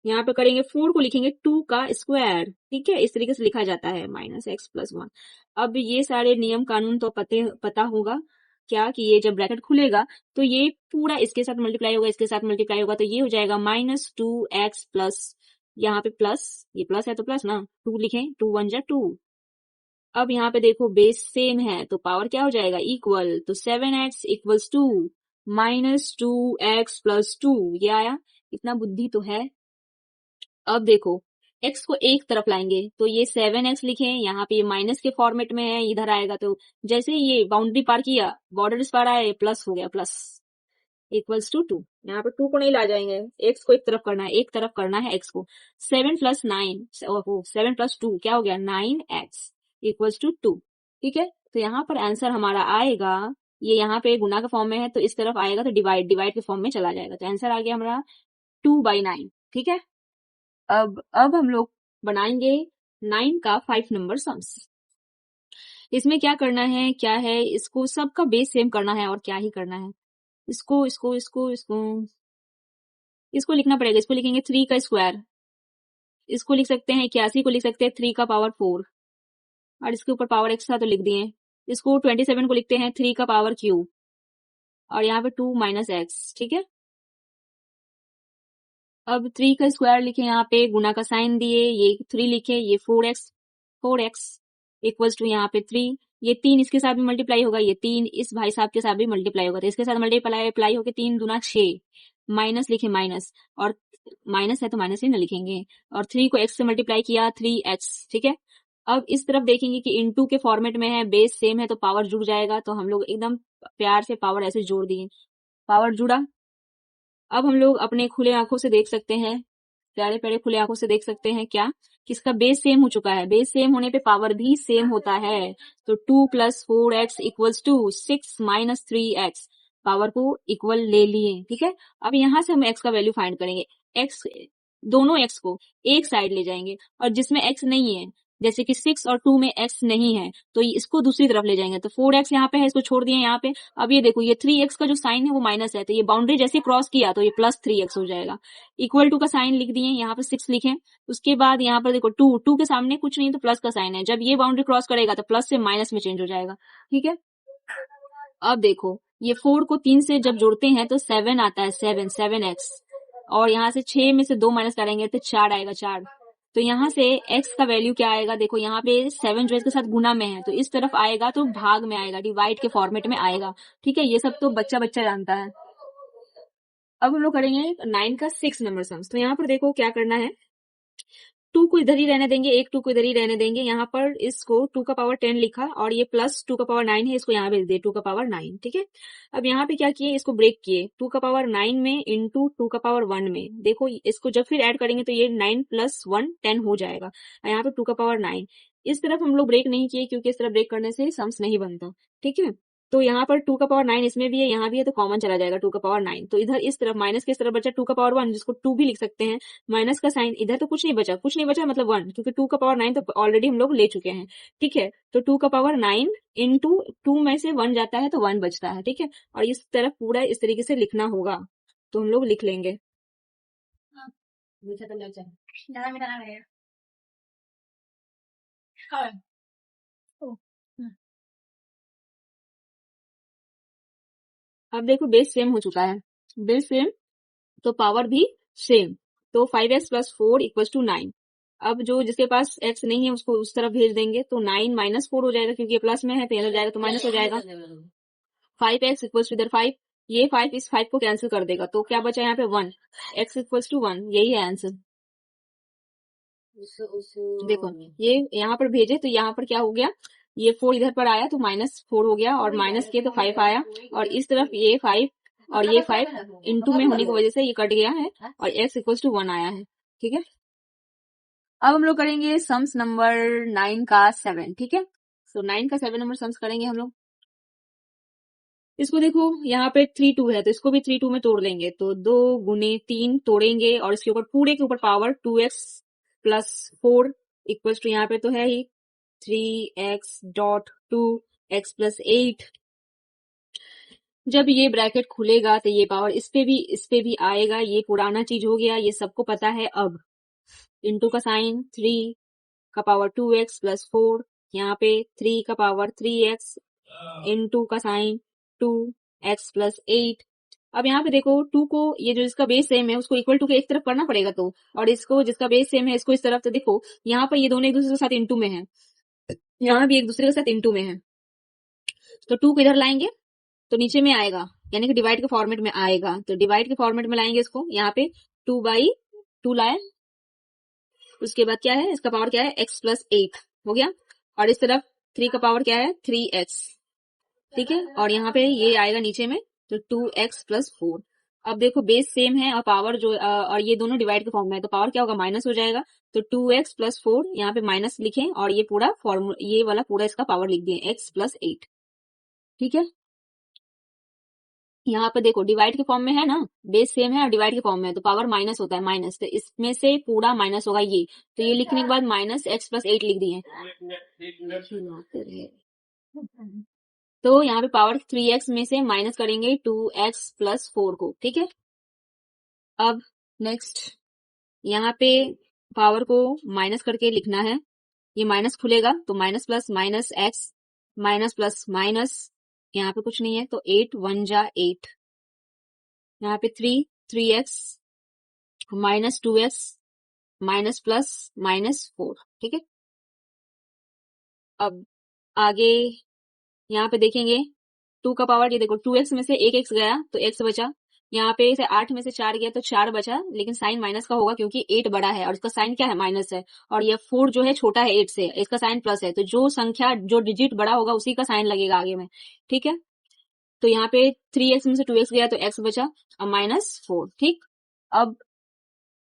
यहाँ पे करेंगे 4 को लिखेंगे 2 का स्क्वायर, ठीक है, इस तरीके से लिखा जाता है -x+1। अब ये सारे नियम कानून तो पता होगा क्या, कि ये जब ब्रैकेट खुलेगा तो ये पूरा इसके साथ मल्टीप्लाई होगा, इसके साथ मल्टीप्लाई होगा, तो ये हो जाएगा -2x प्लस, यहाँ पे प्लस, ये प्लस है तो प्लस ना, 2 लिखें, 2 1 जा 2। अब यहाँ पे देखो बेस सेम है, तो पावर क्या हो जाएगा, इक्वल, तो 7x इक्वल्स 2 -2x+2, ये आया, इतना बुद्धि तो है। अब देखो x को एक तरफ लाएंगे, तो ये 7x लिखे, यहाँ पे ये माइनस के फॉर्मेट में है, इधर आएगा, तो जैसे ही ये बाउंड्री पार किया, बॉर्डर पार आया, प्लस हो गया, प्लस इक्वल्स टू 2। यहाँ पे 2 को नहीं ला जाएंगे, x को एक तरफ करना है, एक तरफ करना है x को। 7 + 9, 7 + 2 क्या हो गया 9x इक्वल्स टू 2, ठीक है। तो यहाँ पर आंसर हमारा आएगा, ये यहाँ पे गुना के फॉर्म में है, तो इस तरफ आएगा तो डिवाइड, डिवाइड के फॉर्म में चला जाएगा, तो आंसर आ गया हमारा 2/9, ठीक है। अब हम लोग बनाएंगे 9 का 5 नंबर सम्स। इसमें क्या करना है, क्या है, इसको सबका बेस सेम करना है, और क्या ही करना है, इसको इसको इसको इसको इसको लिखना पड़ेगा, इसको लिखेंगे 3 का स्क्वायर, इसको लिख सकते हैं 81 को लिख सकते हैं 3 का पावर 4, और इसके ऊपर पावर एक्स था तो लिख दिए। इसको 27 को लिखते हैं 3 का पावर क्यूब, और यहाँ पे 2 माइनस एक्स, ठीक है। अब 3 का स्क्वायर लिखे, यहाँ पे गुना का साइन दिए, ये 3 लिखे, ये 4x इक्वल्स टू यहाँ पे 3, ये 3 इसके साथ भी मल्टीप्लाई होगा, ये 3 इस भाई साहब के साथ भी मल्टीप्लाई होगा, तो इसके साथ मल्टीप्लाई होकर 3 दूना 6, माइनस लिखे माइनस, और माइनस है तो माइनस ही ना लिखेंगे, और 3 को x से मल्टीप्लाई किया 3x, ठीक है। अब इस तरफ देखेंगे कि इनटू के फॉर्मेट में है, बेस सेम है, तो पावर जुड़ जाएगा, तो हम लोग एकदम प्यार से पावर ऐसे जोड़ दिए, पावर जुड़ा। अब हम लोग अपने खुले आंखों से देख सकते हैं प्यारे प्यारे खुले आंखों से देख सकते हैं क्या, किसका बेस सेम हो चुका है। बेस सेम होने पे पावर भी सेम होता है। तो 2 + 4x equals to 6 - 3x, power को इक्वल ले लिए। ठीक है, अब यहाँ से हम x का वैल्यू फाइंड करेंगे। x, दोनों x को एक साइड ले जाएंगे और जिसमें x नहीं है, जैसे कि 6 और 2 में x नहीं है, तो इसको दूसरी तरफ ले जाएंगे। तो 4x यहाँ पे है, इसको छोड़ दिए यहाँ पे। अब ये देखो, ये 3x का जो साइन है वो माइनस है, तो ये बाउंड्री जैसे क्रॉस किया तो ये +3x हो जाएगा। इक्वल टू का साइन लिख दिए, यहाँ पे 6 लिखे। उसके बाद यहाँ पर देखो 2 के सामने कुछ नहीं तो प्लस का साइन है, जब ये बाउंड्री क्रॉस करेगा तो प्लस से माइनस में चेंज हो जाएगा। ठीक है, अब देखो ये 4 को 3 से जब जोड़ते हैं तो 7 आता है, 7x, और यहाँ से 6 में से 2 माइनस करेंगे तो 4 आएगा, 4। तो यहाँ से x का वैल्यू क्या आएगा, देखो यहाँ पे 7 जो इसके साथ गुना में है तो इस तरफ आएगा तो भाग में आएगा, डिवाइड के फॉर्मेट में आएगा। ठीक है, ये सब तो बच्चा बच्चा जानता है। अब हम लोग करेंगे 9 का 6 नंबर सम्स। तो यहाँ पर देखो क्या करना है, 2 को इधर ही रहने देंगे, एक 2 को इधर ही रहने देंगे। यहाँ पर इसको 2 का पावर 10 लिखा और ये प्लस 2 का पावर 9 है, इसको यहाँ भेज दिए 2 का पावर 9। ठीक है, अब यहाँ पे क्या किए, इसको ब्रेक किए 2 का पावर 9 में इंटू 2 का पावर 1 में। देखो इसको जब फिर ऐड करेंगे तो ये 9 + 1 10 हो जाएगा, और यहाँ पे 2 का पावर 9। इस तरफ हम लोग ब्रेक नहीं किए क्योंकि इस तरफ ब्रेक करने से सम्स नहीं बनता। ठीक है, तो यहाँ पर 2 का पावर 9 इसमें भी है, यहाँ भी है, तो कॉमन चला जाएगा 2 का पावर 9। तो इधर इस तरफ माइनस के इस तरफ बचा 2 का पावर 1, जिसको 2 भी लिख सकते हैं। माइनस का साइन इधर तो कुछ नहीं बचा, कुछ नहीं बचा मतलब 1, क्योंकि 2 का पावर 9 तो ऑलरेडी हम लोग ले चुके हैं। ठीक है, तो 2 का पावर 9 इंटू 2 में से 1 जाता है तो 1 बचता है। ठीक है, और इस तरफ पूरा इस तरीके से लिखना होगा, तो हम लोग लिख लेंगे। अब देखो बेस सेम हो चुका है, बेस सेम तो पावर भी सेम, तो 5x + 4 = 9। अब जो जिसके पास x नहीं है उसको उस तरफ भेज देंगे, तो 9 - 4 हो जाएगा, क्योंकि ये प्लस में है तो इधर जाएगा तो माइनस हो जाएगा। 5x = इधर 5, ये 5 इस 5 को कैंसिल कर देगा, तो क्या बचा यहाँ पे 1, x = 1, यही है आंसर। देखो ये यहाँ पर भेजे तो यहाँ पर क्या हो गया, ये 4 इधर पर आया तो -4 हो गया, और माइनस के तो 5 आया, और इस तरफ ये 5 और ये 5 इंटू में होने की वजह से ये कट गया है, और x = 1 आया है। ठीक है, अब हम लोग करेंगे सम्स नंबर 9 का 7। ठीक है, तो 9 का 7 नंबर सम्स करेंगे हम लोग। इसको देखो यहाँ पे 3 2 है, तो इसको भी 3 2 में तोड़ लेंगे, तो 2 × 3 तोड़ेंगे, और इसके ऊपर पूरे के ऊपर पावर 2x + 4 इक्वल्स टू, यहाँ पे तो है ही 3x.2x + 8। जब ये ब्रैकेट खुलेगा तो ये पावर इस पे भी आएगा, ये पुराना चीज हो गया, ये सबको पता है। अब इंटू का साइन 3 का पावर 2x + 4, यहाँ पे 3 का पावर 3x इंटू का साइन 2x + 8। अब यहाँ पे देखो 2 को, ये जो इसका बेस सेम है उसको इक्वल टू के एक तरफ करना पड़ेगा, तो और इसको जिसका बेस सेम है इसको इस तरफ, तो देखो यहाँ पर ये दोनों एक दूसरे के साथ इंटू में है, यहाँ भी एक दूसरे के साथ इंटू में है, तो 2 को इधर लाएंगे तो नीचे में आएगा, यानी कि डिवाइड के फॉर्मेट में आएगा, तो डिवाइड के फॉर्मेट में लाएंगे इसको, यहाँ पे 2/2 लाए, उसके बाद क्या है, इसका पावर क्या है, x + 8 हो गया, और इस तरफ 3 का पावर क्या है, 3x। ठीक है, और यहाँ पे ये आएगा नीचे में, तो 2x + 4। अब देखो बेस सेम है और पावर जो और ये दोनों डिवाइड के फॉर्म में है, तो पावर क्या होगा, माइनस हो जाएगा, तो 2x + 4 यहाँ पे माइनस लिखें, और ये पूरा फॉर्मूला, ये वाला पूरा इसका पावर लिख दिए, x + 8। ठीक है, यहाँ पे देखो डिवाइड के फॉर्म में है ना, बेस सेम है और डिवाइड के फॉर्म में है, तो पावर माइनस होता है, माइनस, तो इसमें से पूरा माइनस होगा ये, तो ये लिखने के बाद -x + 8 लिख दिए। तो यहाँ पे पावर 3x में से माइनस करेंगे 2x + 4 को। ठीक है, अब नेक्स्ट यहाँ पे पावर को माइनस करके लिखना है, ये माइनस खुलेगा तो minus plus minus x, minus plus minus, यहाँ पे कुछ नहीं है तो 8 1 जा 8, यहाँ पे 3x -2x माइनस प्लस -4। ठीक है, अब आगे यहाँ पे देखेंगे 2 का पावर, ये देखो 2x में से एक x गया तो x बचा, यहाँ पे से 8 में से 4 गया तो 4 बचा, लेकिन साइन माइनस का होगा क्योंकि 8 बड़ा है और इसका साइन क्या है, माइनस है, और ये 4 जो है छोटा है 8 से, इसका साइन प्लस है, तो जो संख्या जो डिजिट बड़ा होगा उसी का साइन लगेगा आगे में। ठीक है, तो यहाँ पे 3x में से 2x गया तो x बचा और -4। ठीक, अब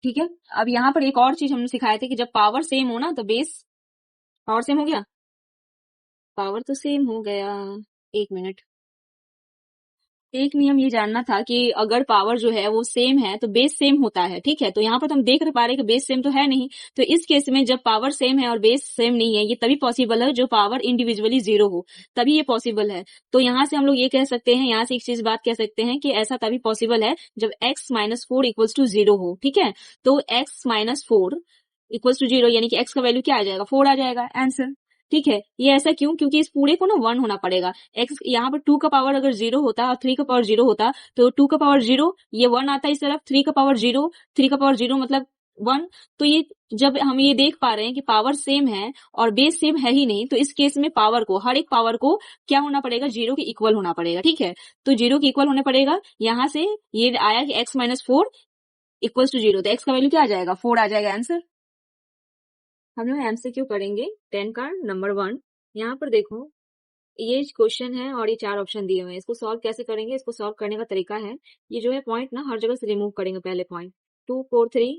ठीक है। अब यहाँ पर एक और चीज हमने सिखाए थे कि जब पावर सेम हो ना तो बेस, पावर सेम हो गया, पावर तो सेम हो गया, एक मिनट। एक नियम ये जानना था कि अगर पावर जो है वो सेम है तो बेस सेम होता है, ठीक है। तो यहाँ पर तो हम देख पा रहे हैं कि बेस सेम तो है नहीं, तो इस केस में जब पावर सेम है और बेस सेम नहीं है, ये तभी पॉसिबल है जो पावर इंडिविजुअली जीरो हो, तभी ये पॉसिबल है। तो यहाँ से हम लोग ये कह सकते हैं, यहाँ से एक चीज बात कह सकते हैं कि ऐसा तभी पॉसिबल है जब x minus four equals to zero हो, ठीक है। तो x minus four equals to zero, यानी कि x का वैल्यू क्या आ जाएगा, फोर आ जाएगा आंसर, ठीक है। ये ऐसा क्यों, क्योंकि इस पूरे को ना वन होना पड़ेगा। एक्स यहाँ पर टू का पावर अगर जीरो होता और थ्री का पावर जीरो होता तो टू का पावर जीरो, ये वन आता इस तरफ, थ्री का पावर जीरो, थ्री का पावर जीरो मतलब वन। तो ये जब हम ये देख पा रहे हैं कि पावर सेम है और बेस सेम है ही नहीं, तो इस केस में पावर को, हर एक पावर को क्या होना पड़ेगा, जीरो के इक्वल होना पड़ेगा, ठीक है। तो जीरो के इक्वल होने पड़ेगा, यहाँ से ये आया कि X minus four equals to zero, तो एक्स का वैल्यू क्या आ जाएगा, फोर आ जाएगा आंसर। हम लोग एमसीक्यू करेंगे 10 का नंबर 1। यहाँ पर देखो ये क्वेश्चन है और ये चार ऑप्शन दिए हुए हैं, इसको सॉल्व कैसे करेंगे, इसको सॉल्व करने का तरीका है, ये जो है पॉइंट ना हर जगह से रिमूव करेंगे। पहले पॉइंट 2 4 3,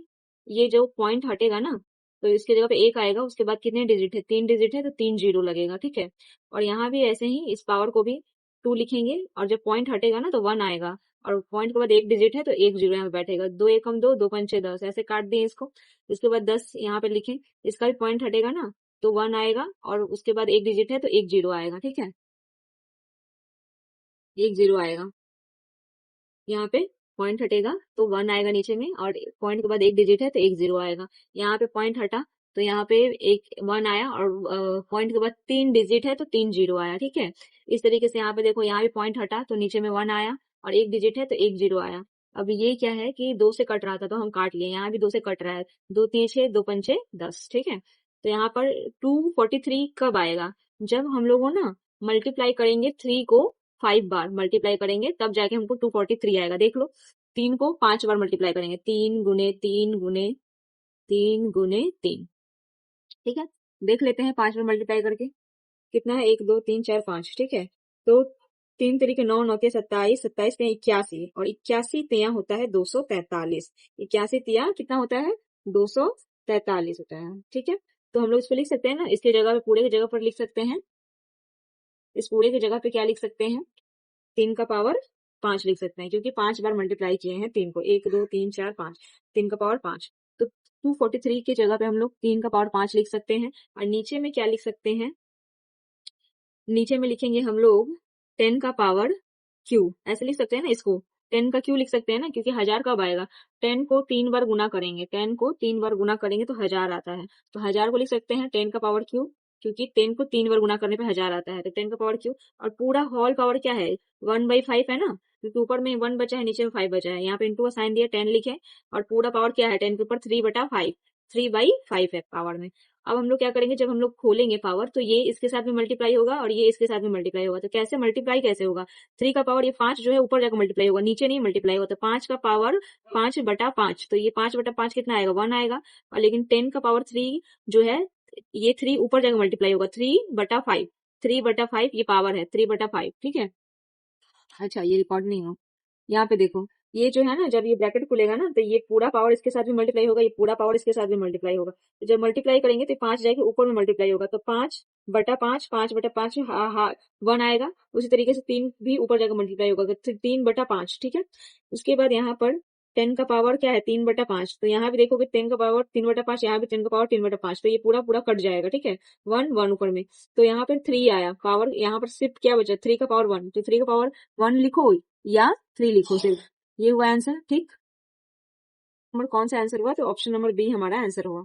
ये जो पॉइंट हटेगा ना तो इसकी जगह पे एक आएगा, उसके बाद कितने डिजिट है, तीन डिजिट है तो तीन जीरो लगेगा, ठीक है। और यहाँ भी ऐसे ही इस पावर को भी टू लिखेंगे और जब पॉइंट हटेगा ना तो वन आएगा, और पॉइंट के बाद एक डिजिट है तो एक जीरो यहाँ पे बैठेगा, दो एकम दो, दो पंचे दस, ऐसे काट दिए इसको। इसके बाद 10 यहाँ पे लिखें, इसका भी पॉइंट हटेगा ना तो वन आएगा, और उसके बाद एक डिजिट है तो एक जीरो आएगा, ठीक है, एक जीरो आएगा। यहाँ पे पॉइंट हटेगा तो वन आएगा नीचे में, और पॉइंट के बाद एक डिजिट है तो एक जीरो आएगा। यहाँ पे पॉइंट हटा तो यहाँ पे एक वन आया, और पॉइंट के बाद तीन डिजिट है तो तीन जीरो आया, ठीक है। इस तरीके से यहाँ पे देखो, यहाँ भी पॉइंट हटा तो नीचे में वन आया, और एक डिजिट है तो एक जीरो आया। अब ये क्या है कि दो से कट रहा था तो हम काट लिए, यहाँ भी दो से कट रहा है, दो तीन छह, दो पंचे दस, ठीक है। तो यहाँ पर 243 कब आएगा, जब हम लोगों ना मल्टीप्लाई करेंगे थ्री को, 5 बार मल्टीप्लाई करेंगे तब जाके हमको 243 आएगा। देख लो, तीन को 5 बार मल्टीप्लाई करेंगे, तीन गुने तीन गुने तीन गुने तीन, ठीक है। देख लेते हैं 5 बार मल्टीप्लाई करके कितना है, एक दो तीन चार पांच, ठीक है। तो तीन तरीके नौ, नौ के 27, 27 के 81, और 81 तिया होता है 243, 81 तिया कितना होता है, 243 होता है, ठीक है। तो हम लोग इसको लिख सकते हैं ना, इसके जगह पे, पूरे की जगह पर लिख सकते हैं, इस पूरे की जगह पे क्या लिख सकते हैं, तीन का पावर पांच लिख सकते हैं, क्योंकि 5 बार मल्टीप्लाई किए हैं तीन को, एक दो तीन चार पांच, तीन का पावर पांच। तो 243 की जगह पे हम लोग तीन का पावर पांच लिख सकते हैं, और नीचे में क्या लिख सकते हैं, नीचे में लिखेंगे हम लोग 10 का पावर क्यू, ऐसे लिख सकते हैं ना इसको, 10 का क्यू लिख सकते हैं ना, क्योंकि हजार कब आएगा, 10 को 3 बार गुना करेंगे, 10 को 3 बार गुना करेंगे तो हजार आता है, तो हजार को लिख सकते हैं 10 का पावर क्यू, क्योंकि 10 को 3 बार गुना करने पे हजार आता है, तो 10 का पावर क्यू। और पूरा होल पावर क्या है, 1/5 है ना, क्योंकि ऊपर में वन बचा है नीचे में फाइव बचा है, यहाँ पे इंटू का साइन दिया, 10 लिखे, और पूरा पावर क्या है 10 के ऊपर 3/5, 3/5 है पावर में। अब हम लोग क्या करेंगे, जब हम लोग खोलेंगे पावर तो ये इसके साथ में मल्टीप्लाई होगा और ये इसके साथ में मल्टीप्लाई होगा, तो कैसे मल्टीप्लाई कैसे होगा, थ्री का पावर ये पांच जो है ऊपर जाकर मल्टीप्लाई होगा, नीचे नहीं मल्टीप्लाई होगा, तो पांच का पावर 5/5, तो ये 5/5 कितना आएगा, वन आएगा। और लेकिन 10 का पावर थ्री जो है, ये थ्री ऊपर जाकर मल्टीप्लाई होगा, 3/5, 3/5 ये पावर है, 3/5, ठीक है। अच्छा ये रिकॉर्ड नहीं हो, यहाँ पे देखो, ये जो है ना, जब ये ब्रैकेट खुलेगा ना तो ये पूरा पावर इसके साथ भी मल्टीप्लाई होगा, ये पूरा पावर इसके साथ भी मल्टीप्लाई होगा, तो जब मल्टीप्लाई करेंगे तो पांच जाके ऊपर में मल्टीप्लाई होगा, तो 5/5, 5/5 वन आएगा। उसी तरीके से तीन भी ऊपर जाकर मल्टीप्लाई होगा, तो 3/5, ठीक है। उसके बाद यहाँ पर 10 का पावर क्या है, 3/5, तो यहाँ भी देखोगे 10 का पावर 3/5, यहाँ भी 10 का पावर 3/5, तो ये पूरा पूरा कट जाएगा, ठीक है, वन वन ऊपर में। तो यहाँ पर थ्री आया पावर, यहाँ पर सिर्फ क्या बचा, थ्री का पावर वन, तो थ्री का पावर वन लिखो या थ्री लिखो सिर्फ, ये हुआ आंसर, ठीक। नंबर कौन सा आंसर हुआ, तो ऑप्शन नंबर बी हमारा आंसर हुआ,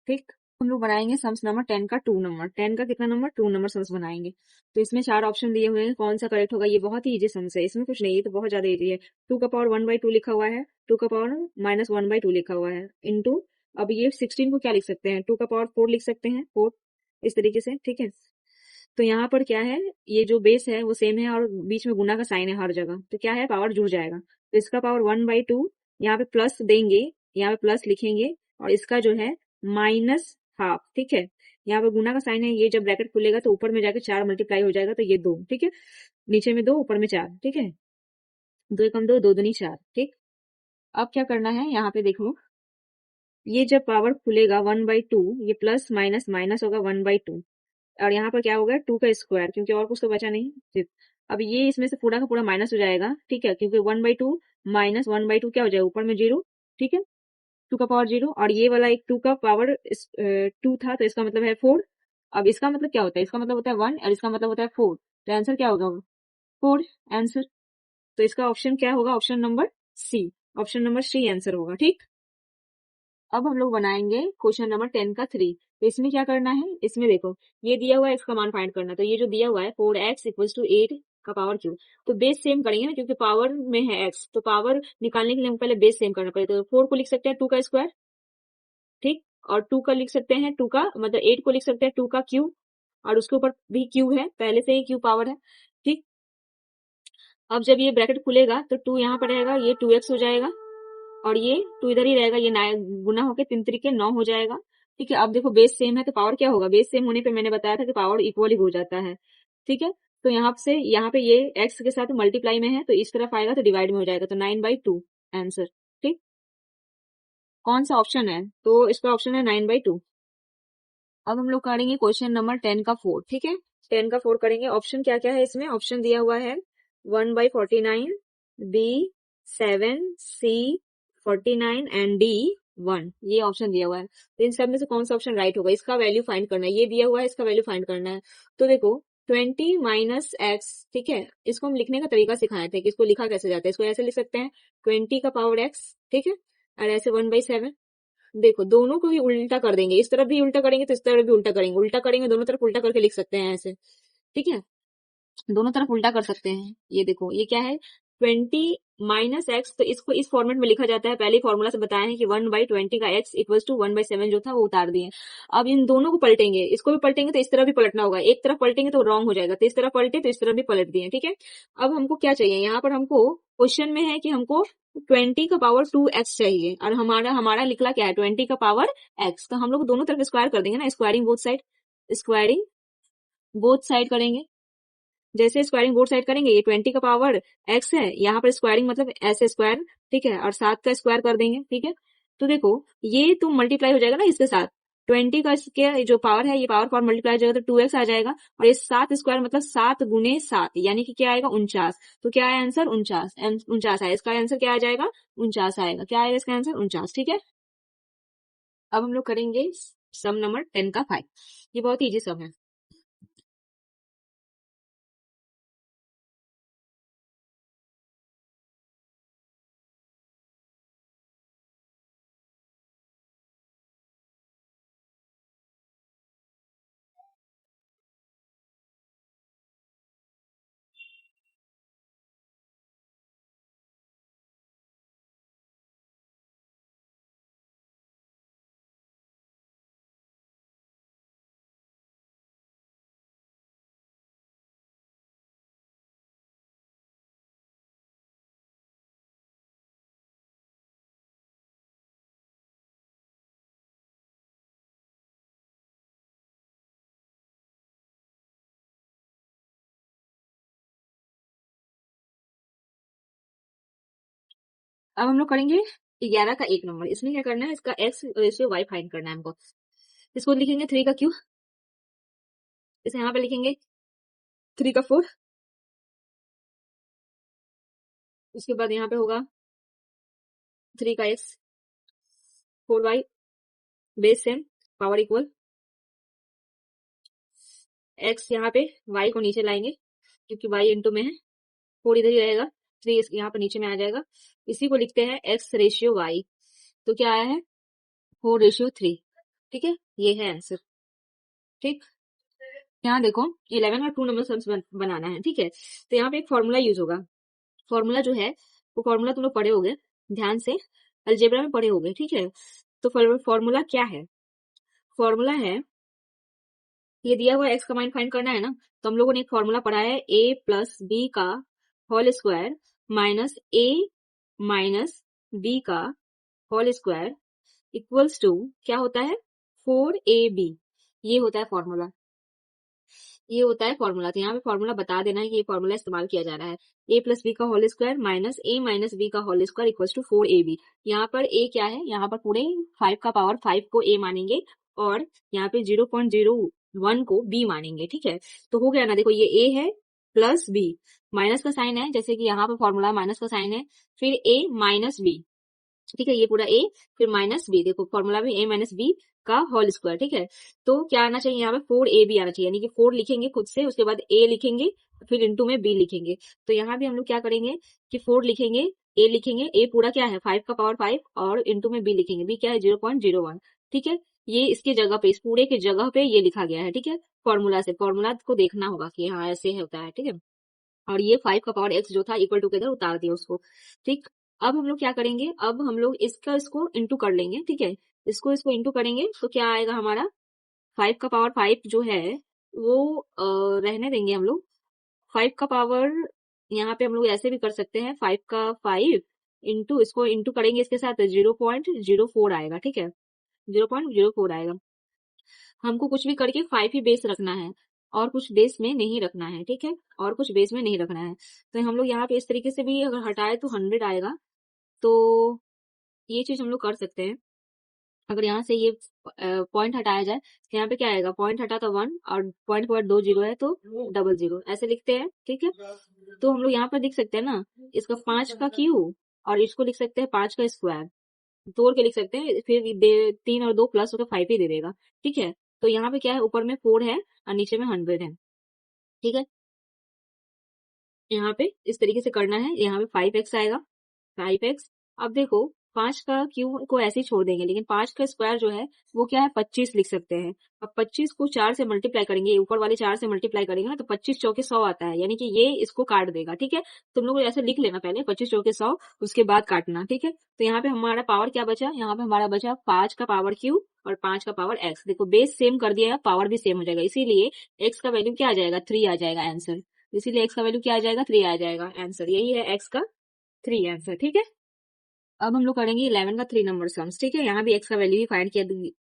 ठीक। हम लोग बनाएंगे सम्स नंबर 10 का 2 नंबर, 10 का कितना नंबर, 2 नंबर सम्स बनाएंगे। तो इसमें चार ऑप्शन दिए हुए हैं, कौन सा करेक्ट होगा, ये बहुत ही इजी सम्स है, इसमें कुछ नहीं, ये तो बहुत ज्यादा इजी है। 2 का पावर 1/2 लिखा हुआ है, 2 का पावर -1/2 लिखा हुआ है, इंटू, अब ये 16 को क्या लिख सकते हैं, 2 का पावर 4 लिख सकते हैं, 4, इस तरीके से, ठीक है। तो यहाँ पर क्या है, ये जो बेस है वो सेम है और बीच में गुना का साइन है हर जगह, तो क्या है, पावर जुड़ जाएगा, तो इसका पावर 1/2, यहाँ पे प्लस देंगे, यहाँ पे प्लस लिखेंगे, और इसका जो है -½ ठीक है। यहाँ पे गुना का साइन है, ये जब ब्रैकेट खुलेगा तो ऊपर में जाके चार मल्टीप्लाई हो जाएगा, तो ये दो, ठीक है, नीचे में दो ऊपर में चार, ठीक है, दो एकम दो, दो दूनी चार, ठीक। अब क्या करना है, यहाँ पे देखो, ये जब पावर खुलेगा 1/2, ये प्लस माइनस माइनस होगा 1/2, और यहाँ पर क्या होगा 2 का स्क्वायर, क्योंकि और कुछ तो बचा नहीं सिर्फ। अब ये इसमें से पूरा का पूरा माइनस हो जाएगा, ठीक है, क्योंकि 1/2 माइनस 1/2 क्या हो जाएगा, ऊपर में 0, ठीक है, 2 का पावर 0, और ये वाला एक 2 का पावर 2 था, तो इसका मतलब है 4। अब इसका मतलब क्या होता है, इसका मतलब होता है 1, और इसका मतलब होता है 4, तो आंसर क्या होगा, 4 आंसर। तो इसका ऑप्शन क्या होगा, option number C, option number C answer होगा, ठीक। अब हम लोग बनाएंगे क्वेश्चन नंबर 10 का 3। तो इसमें क्या करना है, इसमें देखो ये दिया हुआ है, एक्स का मान फाइंड करना है। तो ये जो दिया हुआ है 4x इक्वल्स टू 8 का पावर क्यूब, तो बेस सेम करेंगे ना, क्योंकि पावर में है एक्स, तो पावर निकालने के लिए हमको पहले बेस सेम करना पड़ेगा। तो 4 को लिख सकते हैं 2 का स्क्वायर, ठीक, और 2 का लिख सकते हैं 2 का मतलब 8 को लिख सकते हैं 2 का क्यूब, और उसके ऊपर भी क्यूब है, पहले से ही क्यूब पावर है, ठीक। अब जब ये ब्रैकेट खुलेगा तो 2 यहाँ पर रहेगा, ये 2x हो जाएगा, और ये 2 इधर ही रहेगा, ये 9 गुना होके 3 त्रिके 9 हो जाएगा, ठीक है। अब देखो बेस सेम है तो पावर क्या होगा, बेस सेम होने पे मैंने बताया था कि पावर इक्वल ही हो जाता है, ठीक है। तो यहाँ से यहाँ पे ये x के साथ मल्टीप्लाई में है, तो इस तरफ आएगा तो डिवाइड में हो जाएगा, तो 9/2 आंसर, ठीक। कौन सा ऑप्शन है, तो इसका ऑप्शन है 9/2। अब हम लोग करेंगे क्वेश्चन नंबर 10 का 4, ठीक है, 10 का 4 करेंगे। ऑप्शन क्या क्या है इसमें, ऑप्शन दिया हुआ है 1/49, बी 7, सी 49 एंड डी 1, ये ऑप्शन दिया हुआ है। तो इन सब में से कौन सा ऑप्शन राइट होगा, इसका वैल्यू फाइंड करना है, ये दिया हुआ है, इसका वैल्यू फाइंड करना है। तो देखो 20 माइनस एक्स, ठीक है, इसको हम लिखने का तरीका सिखाए थे कि इसको लिखा कैसे जाता है। इसको ऐसे लिख सकते हैं 20 का पावर एक्स, ठीक है, और ऐसे 1/7। देखो दोनों को भी उल्टा कर देंगे, इस तरफ भी उल्टा करेंगे तो इस तरफ भी उल्टा करेंगे, उल्टा करेंगे दोनों तरफ उल्टा करके लिख सकते हैं ऐसे, ठीक है, दोनों तरफ उल्टा कर सकते हैं। ये देखो ये क्या है 20 - x, तो इसको इस फॉर्मेट में लिखा जाता है, पहले फॉर्मूला से बताया है कि 1/20 का x इक्वल्स टू 1/7 जो था वो उतार दिए। अब इन दोनों को पलटेंगे, इसको भी पलटेंगे तो इस तरफ भी पलटना होगा, एक तरफ पलटेंगे तो रॉन्ग हो जाएगा, तो इस तरफ पलटे तो इस तरफ भी पलट दिए, ठीक है। अब हमको क्या चाहिए, यहाँ पर हमको क्वेश्चन में है कि हमको 20 का पावर 2x चाहिए, और हमारा हमारा निकला क्या है 20 का पावर x, तो हम लोग दोनों तरफ स्क्वायर कर देंगे ना, squaring both side, squaring both side करेंगे। जैसे स्क्वायरिंग बोथ साइड करेंगे, ये 20 का पावर x है, यहाँ पर स्क्वायरिंग मतलब ऐसे स्क्वायर, ठीक है, और 7 का स्क्वायर कर देंगे, ठीक है। तो देखो ये तो मल्टीप्लाई हो जाएगा ना इसके साथ, 20 का इसके जो पावर है, ये पावर मल्टीप्लाई हो जाएगा तो 2x आ जाएगा, और ये 7 स्क्वायर मतलब 7 × 7, यानी कि क्या आएगा 49। तो क्या है आंसर 49, 49 आएगा, इसका आंसर क्या आ जाएगा 49 आएगा, क्या आएगा इसका आंसर 49, ठीक है। अब हम लोग करेंगे सम नंबर 10 का 5, ये बहुत ईजी सम है। अब हम लोग करेंगे 11 का 1 नंबर। इसमें क्या करना है, इसका x रेशियो y फाइंड करना है हमको। इसको लिखेंगे 3 का क्यूब, इसे यहाँ पे लिखेंगे 3 का 4, उसके बाद यहाँ पे होगा 3 का x, 4y, base same, power equal, x यहाँ पे y को नीचे लाएंगे क्योंकि y इंटू में है, 4 इधर ही रहेगा, 3 यहाँ पे नीचे में आ जाएगा। इसी को लिखते हैं x रेशियो y। तो क्या आया है 4:3, ठीक है, ये है आंसर, ठीक। यहाँ देखो 11 और 2 नंबर सम्स बनाना है, ठीक है। तो यहाँ पे एक फॉर्मूला यूज होगा, फॉर्मूला जो है वो फॉर्मूला तुम लोग पढ़े होगे ध्यान से, अलजेब्रा में पढ़े होगे, ठीक है। तो फॉर्मूला क्या है, फॉर्मूला है, ये दिया हुआ एक्स का मान फाइंड करना है ना, तो हम लोगों ने एक फॉर्मूला पढ़ा है a+b का whole square minus a minus b का होल स्क्वायर इक्वल्स टू क्या होता है 4ab, ये होता है फॉर्मूला। ये होता है फॉर्मूला। तो यहाँ पे फॉर्मूला बता देना है कि ये फॉर्मूला इस्तेमाल किया जा रहा है। ए प्लस बी का whole square minus A minus B का whole square equals to 4ab। यहाँ पर ए क्या है, यहाँ पर पूरे 5 का पावर 5 को ए मानेंगे और यहाँ पे 0.01 को बी मानेंगे। ठीक है, तो हो गया ना, देखो ये ए है प्लस बी, माइनस का साइन है, जैसे कि यहाँ पे फॉर्मूला माइनस का साइन है, फिर ए माइनस बी। ठीक है, ये पूरा ए फिर माइनस बी, देखो फॉर्मूला में ए माइनस बी का होल स्क्वायर। ठीक है, तो क्या आना चाहिए यहाँ पे 4ab आना चाहिए, यानी कि 4 लिखेंगे खुद से, उसके बाद ए लिखेंगे, फिर इंटू में बी लिखेंगे। तो यहाँ भी हम लोग क्या करेंगे कि 4 लिखेंगे, ए लिखेंगे, ए पूरा क्या है 5 का पावर 5 और इंटू में बी लिखेंगे, बी क्या है 0.01। ठीक है, ये इसके जगह पे, इस पूरे की जगह पे ये लिखा गया है। ठीक है, फॉर्मूला से, फॉर्मूला को देखना होगा कि हाँ ऐसे होता है। ठीक है, और ये 5 का पावर x जो था इक्वल टू के इधर उतार दिया उसको। ठीक, अब हम लोग क्या करेंगे, अब हम लोग इसको इंटू कर लेंगे। ठीक है, इसको इंटू करेंगे तो क्या आएगा हमारा 5 का पावर 5 जो है वो रहने देंगे हम लोग। 5 का पावर यहाँ पे हम लोग ऐसे भी कर सकते हैं, 5 का 5 इंटू, इसको इंटू करेंगे इसके साथ 0.04 आएगा। ठीक है, 0.04 आएगा। हमको कुछ भी करके 5 ही बेस रखना है और कुछ बेस में नहीं रखना है। ठीक है, और कुछ बेस में नहीं रखना है। तो हम लोग यहाँ पे इस तरीके से भी अगर हटाए तो 100 आएगा। तो ये चीज हम लोग कर सकते हैं। अगर यहाँ से ये पॉइंट हटाया जाए तो यहाँ पे क्या आएगा, पॉइंट हटा तो 1 और पॉइंट के बाद 2 जीरो है तो 00 ऐसे लिखते हैं। ठीक है, तो हम लोग यहाँ पर लिख सकते हैं ना, इसका 5 का क्यूब और इसको लिख सकते हैं 5 का स्क्वायर, तोड़ के लिख सकते हैं, फिर 3 और 2 प्लस होकर 5 ही दे देगा। ठीक है, तो यहाँ पे क्या है, ऊपर में 4 है और नीचे में 100 है। ठीक है, यहाँ पे इस तरीके से करना है। यहाँ पे 5x आएगा, 5x। अब देखो 5 का क्यूब को ऐसे ही छोड़ देंगे, लेकिन 5 का स्क्वायर जो है वो क्या है 25 लिख सकते हैं। अब 25 को 4 से मल्टीप्लाई करेंगे, ऊपर वाले 4 से मल्टीप्लाई करेंगे ना, तो 25 चौके 100 आता है, यानी कि ये इसको काट देगा। ठीक है, तुम लोग ऐसे लिख लेना पहले 25 चौके 100, उसके बाद काटना। ठीक है, तो यहाँ पे हमारा पावर क्या बचा, यहाँ पे हमारा बचा 5 का पावर क्यूब और 5 का पावर एक्स। देखो बेस सेम कर दिया है, पावर भी सेम हो जाएगा, इसीलिए एक्स का वैल्यू क्या आ जाएगा 3 आ जाएगा आंसर। इसीलिए एक्स का वैल्यू क्या आ जाएगा 3 आ जाएगा आंसर, यही है एक्स का 3 आंसर। ठीक है, अब हम लोग करेंगे 11 का 3 नंबर सम्स। ठीक है, यहाँ भी एक्स का वैल्यू भी फाइंड किया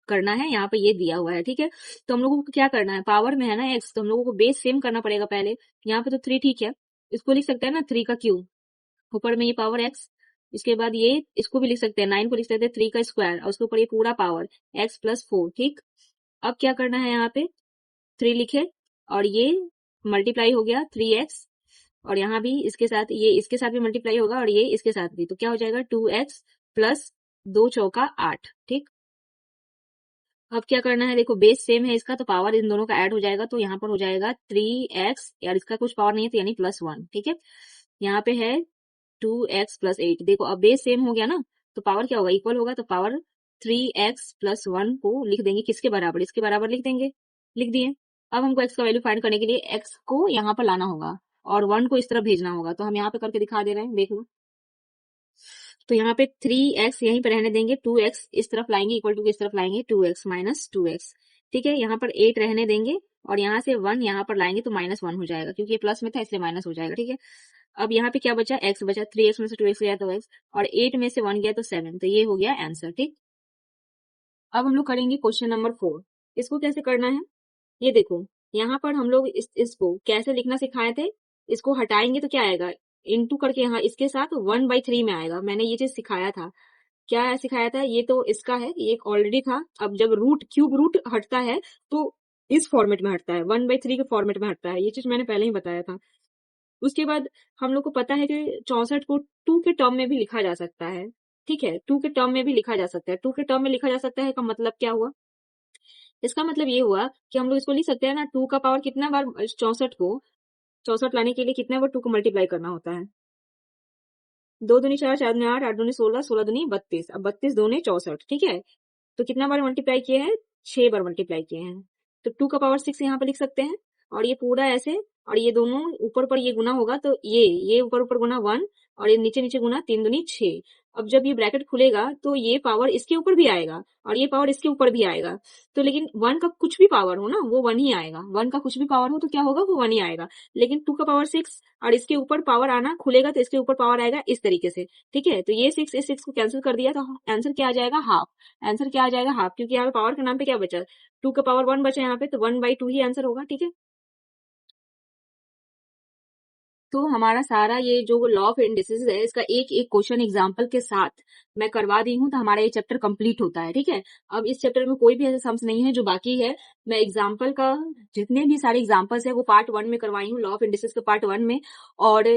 करना है, यहाँ पे ये दिया हुआ है। ठीक है, तो हम लोगों को क्या करना है, पावर में है ना एक्स, तो हम लोगों को बेस सेम करना पड़ेगा पहले। यहाँ पे तो 3 ठीक है, इसको लिख सकते हैं ना 3 का क्यूब, ऊपर में ये पावर एक्स, इसके बाद ये इसको भी लिख सकते हैं, 9 को लिख सकते हैं 3 का स्क्वायर और उसके ऊपर ये पूरा पावर x+4। ठीक, अब क्या करना है, यहाँ पे 3 लिखे और ये मल्टीप्लाई हो गया 3x, और यहाँ भी इसके साथ, ये इसके साथ भी मल्टीप्लाई होगा और ये इसके साथ भी, तो क्या हो जाएगा 2x प्लस 2 चौका 8। ठीक, अब क्या करना है, देखो बेस सेम है इसका, तो पावर इन दोनों का ऐड हो जाएगा, तो यहाँ पर हो जाएगा 3x, यार इसका कुछ पावर नहीं है तो यानी +1। ठीक है, यहाँ पे है 2x+8। देखो अब बेस सेम हो गया ना, तो पावर क्या होगा, इक्वल होगा, तो पावर 3x+1 को लिख देंगे किसके बराबर, इसके बराबर लिख देंगे, लिख दिए। अब हमको x का वैल्यू फाइंड करने के लिए x को यहाँ पर लाना होगा और 1 को इस तरफ भेजना होगा, तो हम यहाँ पे करके दिखा दे रहे हैं, देख लो। तो यहाँ पे 3x यहीं पे रहने देंगे, 2x इस तरफ लाएंगे, इक्वल टू इस तरफ लाएंगे, 2x माइनस 2x। ठीक है, यहाँ पर 8 रहने देंगे और यहाँ से 1 यहाँ पर लाएंगे तो -1 हो जाएगा, क्योंकि ये प्लस में था इसलिए माइनस हो जाएगा। ठीक है, अब यहाँ पे क्या बचा, x बचा, 3x में से 2x गया तो x, और 8 में से 1 गया तो 7, तो ये हो गया आंसर। ठीक, अब हम लोग करेंगे क्वेश्चन नंबर 4। इसको कैसे करना है, ये देखो, यहाँ पर हम लोग इसको कैसे लिखना सिखाए थे, इसको हटाएंगे तो क्या आएगा, इंटू करके यहाँ इसके साथ 1/3 में आएगा। मैंने ये चीज सिखाया था, क्या सिखाया था, ये तो इसका है, ये ऑलरेडी था। अब जब रूट क्यूब रूट हटता है तो इस फॉर्मेट में हटता है, 1/3 के फॉर्मेट में हटता है, ये चीज मैंने पहले ही बताया था। उसके बाद हम लोग को पता है कि 64 को 2 के टर्म में भी लिखा जा सकता है। ठीक है, 2 के टर्म में भी लिखा जा सकता है, 2 के टर्म में लिखा जा सकता है का मतलब क्या हुआ, इसका मतलब ये हुआ कि हम लोग इसको लिख सकते हैं ना, 2 का पावर कितना बार 64 को, 64 लाने के लिए कितने बार 2 को मल्टीप्लाई करना होता है, 2 दूनी 4, 4 दूनी 8, 8 दूनी 16, 16 दूनी 32, अब 32 दूनी 64। ठीक है, तो कितना बार मल्टीप्लाई किए हैं, 6 बार मल्टीप्लाई किए हैं, तो 2 का पावर 6 यहाँ पर लिख सकते हैं। और ये पूरा ऐसे, और ये दोनों ऊपर पर ये गुना होगा तो ये ऊपर ऊपर गुना 1 और ये नीचे नीचे गुना 3 दूनी 6। अब जब ये ब्रैकेट खुलेगा तो ये पावर इसके ऊपर भी आएगा और ये पावर इसके ऊपर भी आएगा, तो लेकिन 1 का कुछ भी पावर हो ना वो 1 ही आएगा, 1 का कुछ भी पावर हो तो क्या होगा, वो 1 ही आएगा। लेकिन 2 का पावर 6 और इसके ऊपर पावर आना खुलेगा तो इसके ऊपर पावर आएगा इस तरीके से। ठीक है, तो ये 6 इस 6 को कैंसिल कर दिया, तो आंसर क्या आ जाएगा, हाफ। आंसर क्या आ जाएगा, हाफ, क्योंकि यहाँ पे पावर के नाम पे क्या बचा, 2 का पावर 1 बचा यहाँ पे, तो 1/2 ही आंसर होगा। ठीक है, तो हमारा सारा ये जो लॉ ऑफ इंडिसेस है इसका एक एक क्वेश्चन एग्जाम्पल के साथ मैं करवा दी हूँ, तो हमारा ये चैप्टर कंप्लीट होता है। ठीक है, अब इस चैप्टर में कोई भी ऐसे सम्स नहीं है जो बाकी है। मैं एग्जाम्पल का जितने भी सारे एग्जाम्पल्स है वो पार्ट 1 में करवाई हूँ, लॉ ऑफ इंडिसेस के पार्ट 1 में, और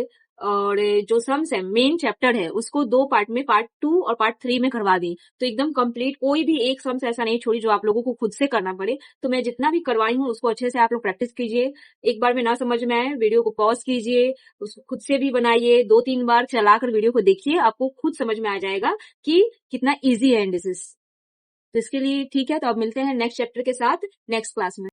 जो सम्स है मेन चैप्टर है उसको 2 पार्ट में, पार्ट 2 और पार्ट 3 में करवा दी। तो एकदम कंप्लीट, कोई भी एक सम्स ऐसा नहीं छोड़ी जो आप लोगों को खुद से करना पड़े। तो मैं जितना भी करवाई हूँ उसको अच्छे से आप लोग प्रैक्टिस कीजिए। एक बार में ना समझ में आए वीडियो को पॉज कीजिए, उसको खुद से भी बनाइए, 2-3 बार चलाकर वीडियो को देखिए, आपको खुद समझ में आ जाएगा कि कितना इजी है इंडिसेस। तो इसके लिए ठीक है, तो अब मिलते हैं नेक्स्ट चैप्टर के साथ नेक्स्ट क्लास में।